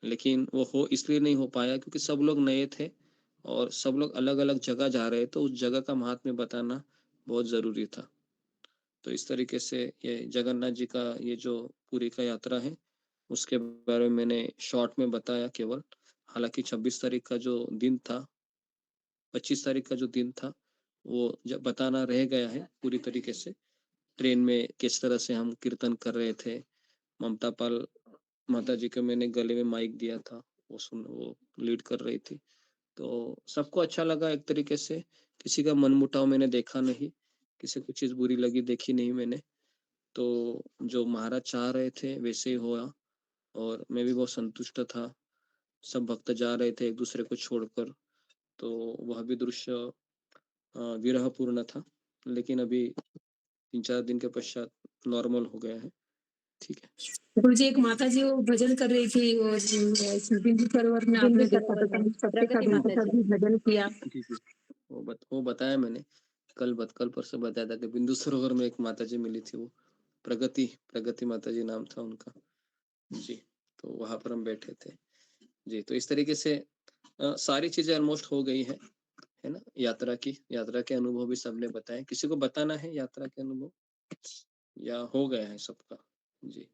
लेकिन वो हो इसलिए नहीं हो पाया क्योंकि सब लोग नए थे और सब लोग अलग अलग जगह जा रहे, तो उस जगह का महात्म्य बताना बहुत जरूरी था। तो इस तरीके से ये जगन्नाथ जी का ये जो पूरी का यात्रा है, उसके बारे में मैंने शॉर्ट में बताया केवल। हालांकि 26 तारीख का जो दिन था, 25 तारीख का जो दिन था, वो जब बताना रह गया है पूरी तरीके से। ट्रेन में किस तरह से हम कीर्तन कर रहे थे, ममता पाल माता जी को मैंने गले में माइक दिया था, वो लीड कर रही थी, तो सबको अच्छा लगा एक तरीके से। किसी का मनमुटाव मैंने देखा नहीं, किसी को चीज बुरी लगी देखी नहीं मैंने। तो जो महाराज चाह रहे थे वैसे ही हुआ और मैं भी बहुत संतुष्ट था। सब भक्त जा रहे थे एक दूसरे को छोड़कर, तो वह भी दृश्य विरहपूर्ण था, लेकिन अभी 3-4 दिन के पश्चात नॉर्मल हो गया है। ठीक है। गुरुजी, एक माता जी वो भजन कर रही थी, वो बिंदु सरोवर में आपने देखा सरोवर था, में सबके साथ प्रगति उनके माता साथ जी। भी भजन किया। जी, जी। वो बताया मैंने, कल परसों बताया था कि बिंदु सरोवर में एक माता जी मिली थी, वो प्रगति माता जी नाम था उनका। जी, तो वहां पर हम बैठे थे। जी, तो इस तरीके से सारी चीजें ऑलमोस्ट हो गई है ना। यात्रा के अनुभव भी सबने बताए। किसी को बताना है यात्रा के अनुभव या हो गया है सबका? जी,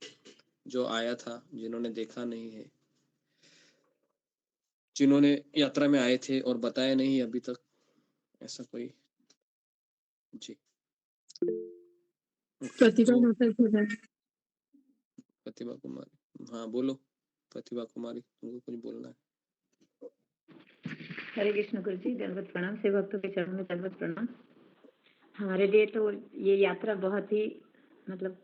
जो आया था, जिन्होंने देखा नहीं है, जिन्होंने यात्रा में आए थे और बताया नहीं अभी तक, ऐसा कोई? जी। प्रतिभा तो माता जी है। प्रतिभा कुमारी, हाँ बोलो प्रतिभा कुमारी, तुमको कुछ बोलना है? हरे कृष्ण गुरु जी, दंडवत प्रणाम। शिव भक्तों के चरणों में दंडवत प्रणाम। हमारे लिए तो ये यात्रा बहुत ही मतलब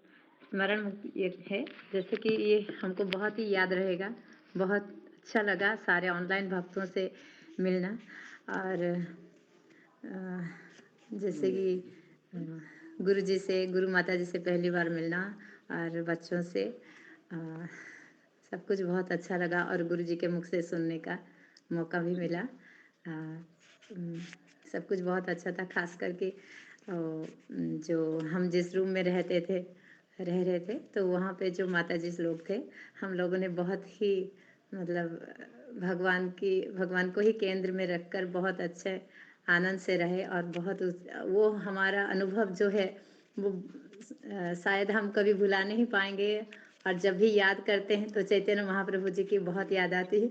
स्मरण ये है, जैसे कि ये हमको बहुत ही याद रहेगा। बहुत अच्छा लगा सारे ऑनलाइन भक्तों से मिलना, और जैसे कि गुरु जी से, गुरु माता जी से पहली बार मिलना, और बच्चों से सब कुछ बहुत अच्छा लगा, और गुरु जी के मुख से सुनने का मौका भी मिला। सब कुछ बहुत अच्छा था, खास करके जो हम जिस रूम में रह रहे थे, तो वहाँ पे जो माता जी लोग थे, हम लोगों ने बहुत ही मतलब भगवान को ही केंद्र में रखकर बहुत अच्छे आनंद से रहे, और बहुत वो हमारा अनुभव जो है वो शायद हम कभी भुला नहीं पाएंगे। और जब भी याद करते हैं तो चैतन्य महाप्रभु जी की बहुत याद आती है,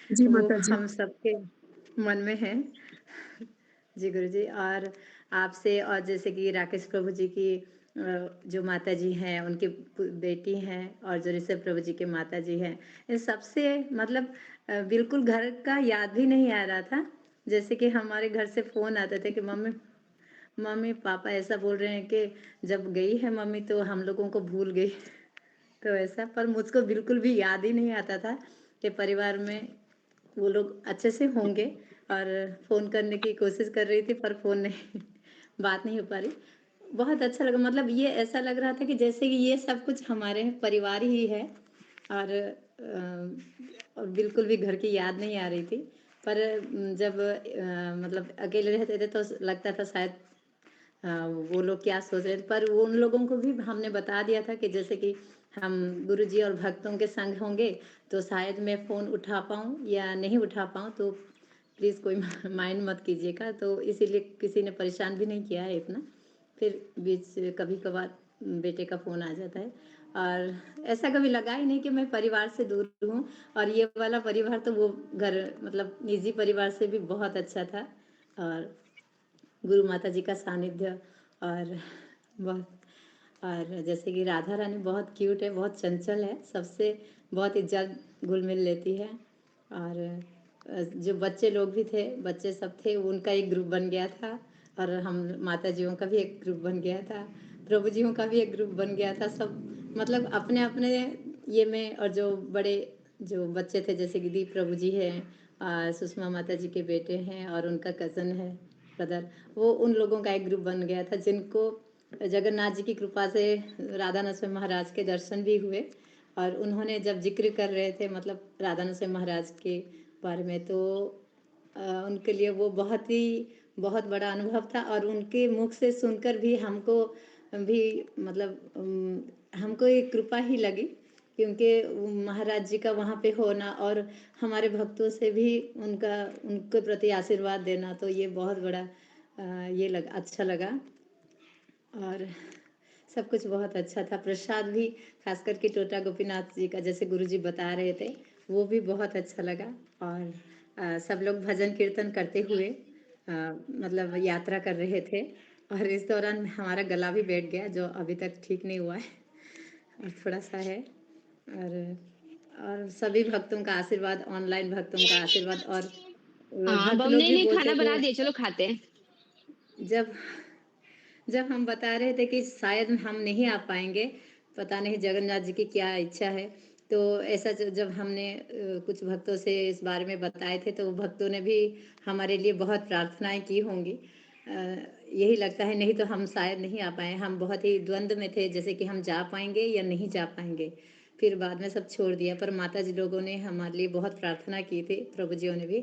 जी वो माता जी। हम सबके मन में है। जी गुरु जी, और आपसे, और जैसे कि राकेश प्रभु जी की जो माता जी हैं, उनकी बेटी हैं, और जो ऋषभ प्रभु जी के माता जी हैं, इन सबसे मतलब बिल्कुल घर का याद भी नहीं आ रहा था। जैसे कि हमारे घर से फ़ोन आते थे कि मम्मी पापा ऐसा बोल रहे हैं कि जब गई है मम्मी तो हम लोगों को भूल गई। तो ऐसा, पर मुझको बिल्कुल भी याद ही नहीं आता था कि परिवार में वो लोग अच्छे से होंगे, और फ़ोन करने की कोशिश कर रही थी पर फ़ोन नहीं बात नहीं हो पा रही। बहुत अच्छा लगा, मतलब ये ऐसा लग रहा था कि जैसे कि ये सब कुछ हमारे परिवार ही है, और और बिल्कुल भी घर की याद नहीं आ रही थी। पर जब मतलब अकेले रहते थे तो लगता था शायद वो लोग क्या सोच रहे थे, पर वो उन लोगों को भी हमने बता दिया था कि जैसे कि हम गुरुजी और भक्तों के संग होंगे तो शायद मैं फ़ोन उठा पाऊँ या नहीं उठा पाऊँ, तो प्लीज़ कोई माइंड मत कीजिएगा। तो इसीलिए किसी ने परेशान भी नहीं किया है इतना। फिर बीच कभी कभार बेटे का फ़ोन आ जाता है, और ऐसा कभी लगा ही नहीं कि मैं परिवार से दूर हूँ। और ये वाला परिवार तो वो घर मतलब निजी परिवार से भी बहुत अच्छा था, और गुरु माता जी का सानिध्य, और बहुत, और जैसे कि राधा रानी बहुत क्यूट है, बहुत चंचल है, सबसे बहुत इज्जत घुल मिल लेती है। और जो बच्चे लोग भी थे, बच्चे सब थे, उनका एक ग्रुप बन गया था, और हम माता जियों का भी एक ग्रुप बन गया था, प्रभु जियों का भी एक ग्रुप बन गया था। सब मतलब अपने अपने ये में, और जो बड़े जो बच्चे थे जैसे कि दीप प्रभु जी हैं, सुषमा माता जी के बेटे हैं, और उनका कज़न है ब्रदर, वो उन लोगों का एक ग्रुप बन गया था, जिनको जगन्नाथ जी की कृपा से राधा नरसिंह महाराज के दर्शन भी हुए। और उन्होंने जब जिक्र कर रहे थे मतलब राधा नरसिंह महाराज के बारे में, तो उनके लिए वो बहुत बड़ा अनुभव था, और उनके मुख से सुनकर भी हमको भी मतलब हमको एक कृपा ही लगी, क्योंकि महाराज जी का वहाँ पे होना और हमारे भक्तों से भी उनके प्रति आशीर्वाद देना, तो ये बहुत बड़ा अच्छा लगा। और सब कुछ बहुत अच्छा था। प्रसाद भी खास करके टोटा गोपीनाथ जी का, जैसे गुरुजी बता रहे थे, वो भी बहुत अच्छा लगा। और सब लोग भजन कीर्तन करते हुए मतलब यात्रा कर रहे थे और इस दौरान हमारा गला भी बैठ गया, जो अभी तक ठीक नहीं हुआ है और थोड़ा-सा है। और सभी भक्तों का आशीर्वाद, ऑनलाइन भक्तों का आशीर्वाद और हाँ, भक्त बम लोग नहीं भी नहीं, बोलते खाना बना थे दिए, चलो खाते हैं। जब जब हम बता रहे थे कि शायद हम नहीं आ पाएँगे, पता नहीं जगन्नाथ जी की क्या इच्छा है। तो ऐसा जब हमने कुछ भक्तों से इस बारे में बताए थे, तो भक्तों ने भी हमारे लिए बहुत प्रार्थनाएँ की होंगी। यही लगता है, नहीं तो हम शायद नहीं आ पाए। हम बहुत ही द्वंद में थे, जैसे कि हम जा पाएँगे या नहीं जा पाएँगे। फिर बाद में सब छोड़ दिया, पर माता जी लोगों ने हमारे लिए बहुत प्रार्थना की थी, प्रभु जियों ने भी।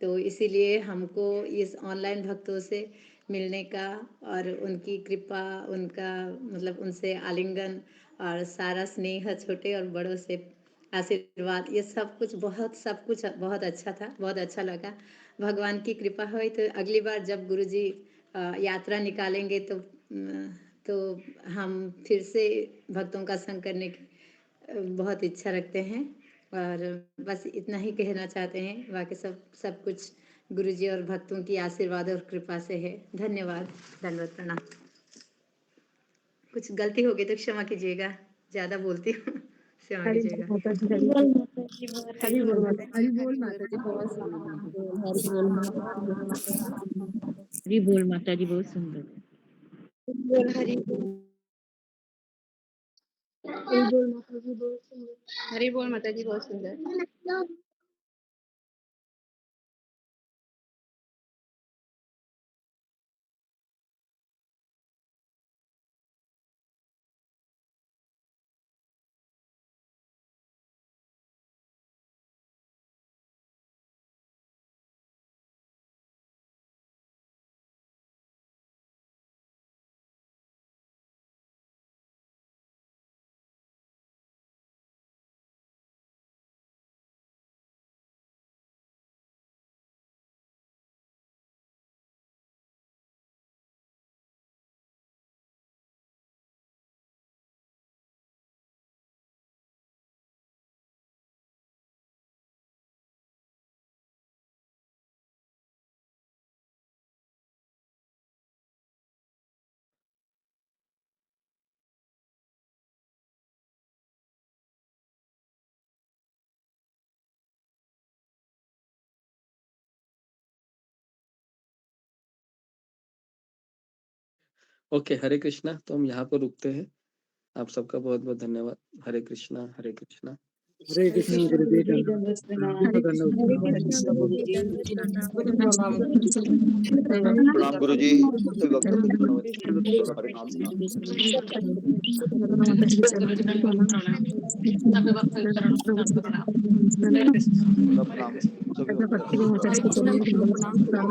तो इसीलिए हमको इस ऑनलाइन भक्तों से मिलने का और उनकी कृपा, उनका मतलब उनसे आलिंगन और सारा स्नेह, छोटे और बड़ों से आशीर्वाद, ये सब कुछ बहुत अच्छा था, बहुत अच्छा लगा। भगवान की कृपा हुई तो अगली बार जब गुरुजी यात्रा निकालेंगे तो हम फिर से भक्तों का संग करने की बहुत इच्छा रखते हैं और बस इतना ही कहना चाहते हैं। बाकी सब कुछ गुरुजी और भक्तों की आशीर्वाद और कृपा से है। धन्यवाद, दंडवत प्रणाम। कुछ गलती हो गई तो क्षमा कीजिएगा, ज़्यादा बोलती हूँ, क्षमा हरि कीजिएगा। माता जी, हरि बोल बोल। माता जी, बोल हरि बोल माता हरि बोल माता जी, बहुत सुंदर। हरि बोल माता जी, हरि बोल माता जी, बहुत सुंदर। बोल हरि बोल। हरि बोल माता जी, बहुत सुंदर। हरि बोल माता जी, बहुत सुंदर। ओके, हरे कृष्णा। तो हम यहाँ पर रुकते हैं। आप सबका बहुत बहुत धन्यवाद। हरे कृष्णा, हरे कृष्णा। हरे कृष्ण गुरुजी, दंडवत प्रणाम। हरे दंडवत कृष्ण, प्रणाम। हरे हरे कृष्ण कृष्ण गुरु जी, गुरुजी। प्रणाम। प्रणाम गुरु जी, सभी भक्तों को दंडवत और हरे नाम प्रणाम। माता जी के चरणों में प्रणाम। दंडवत प्रणाम सभी भक्तों को। माता जी के चरणों में प्रणाम।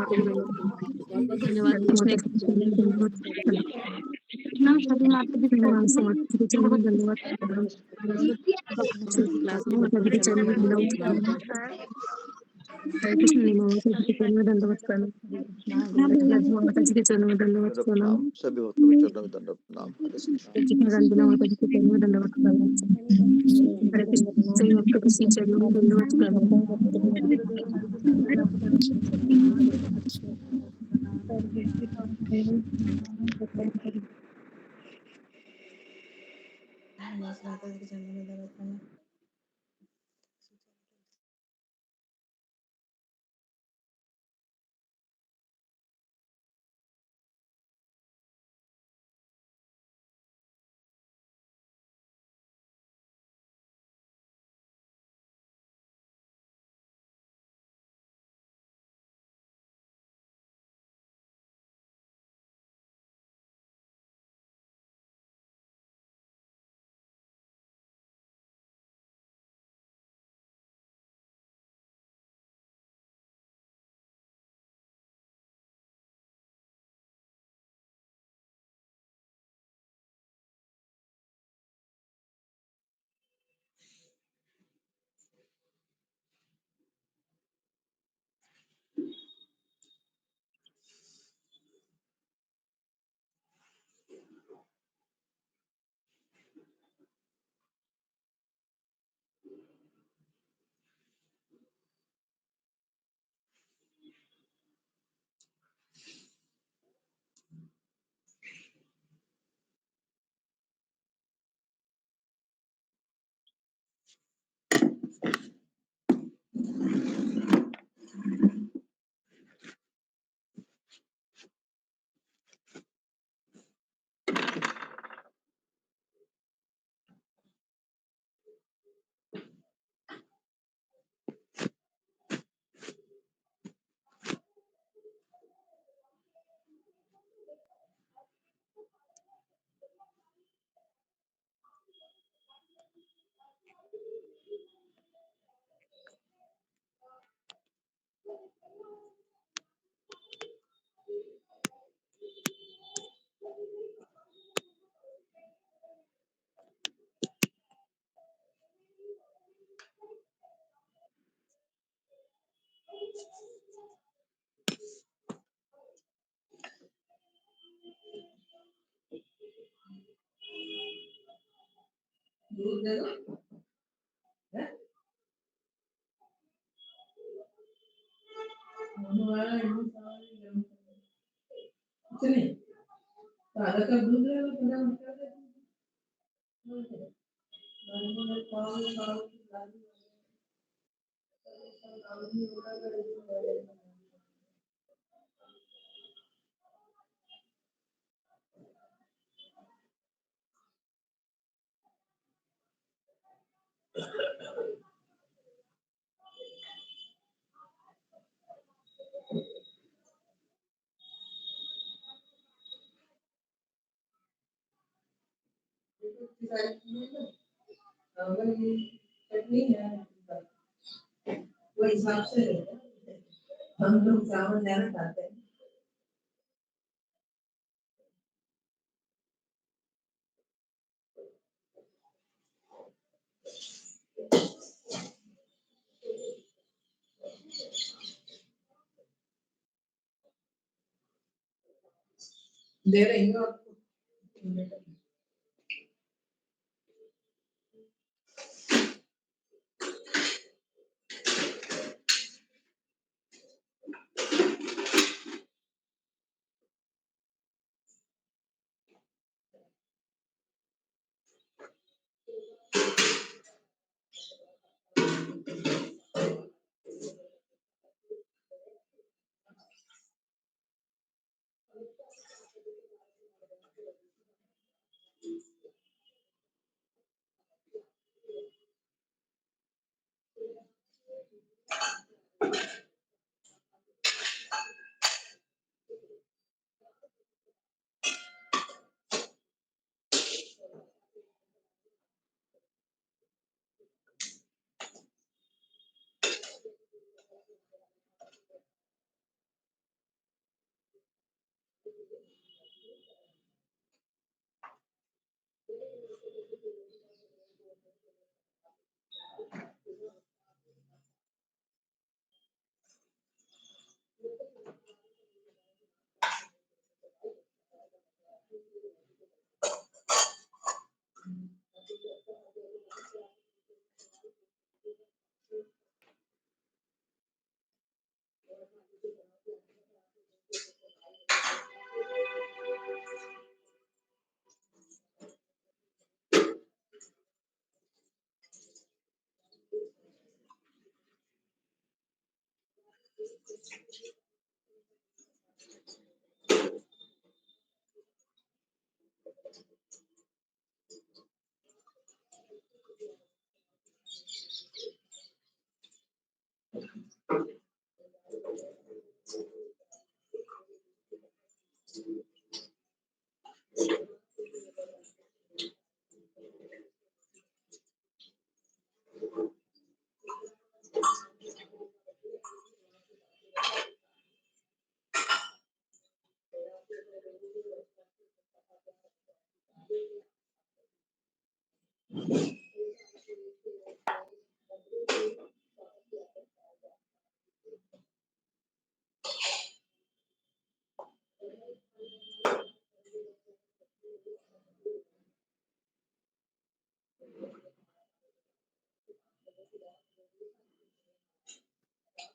धन्यवाद कृष्ण के चरणों में दंडवत प्रणाम। हरि माता जी के चरणों में दंडवत प्रणाम। माता जी के चरणों में दंडवत प्रणाम। हरे कृष्ण माता जी के चरणों में दंडवत प्रणाम। माता जी के चरणों में दंडवत दंडवत प्रणाम। प्रणाम सभी भक्तों के चरणों में दंडवत प्रणाम। हरे कृष्णा। रंजना माता जी के चरणों में दंडवत प्रणाम। हरे कृष्ण, सभी भक्तों के श्री चरणों में दंडवत प्रणाम।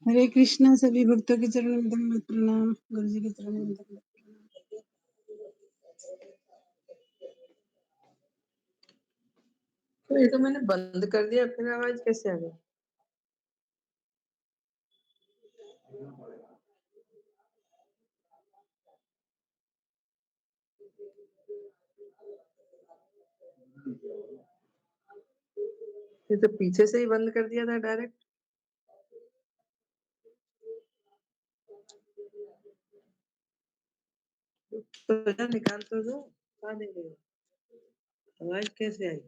हरे कृष्णा। सभी भक्तों के चरणों में दंडवत प्रणाम। गुरु जी के चरणों में दंडवत प्रणाम। तो ये तो मैंने बंद कर दिया, फिर आवाज कैसे आ गई? ये तो पीछे से ही बंद कर दिया था डायरेक्ट। तो निकाल तो दो, कहाँ दे रहे हो? आवाज कैसे आई?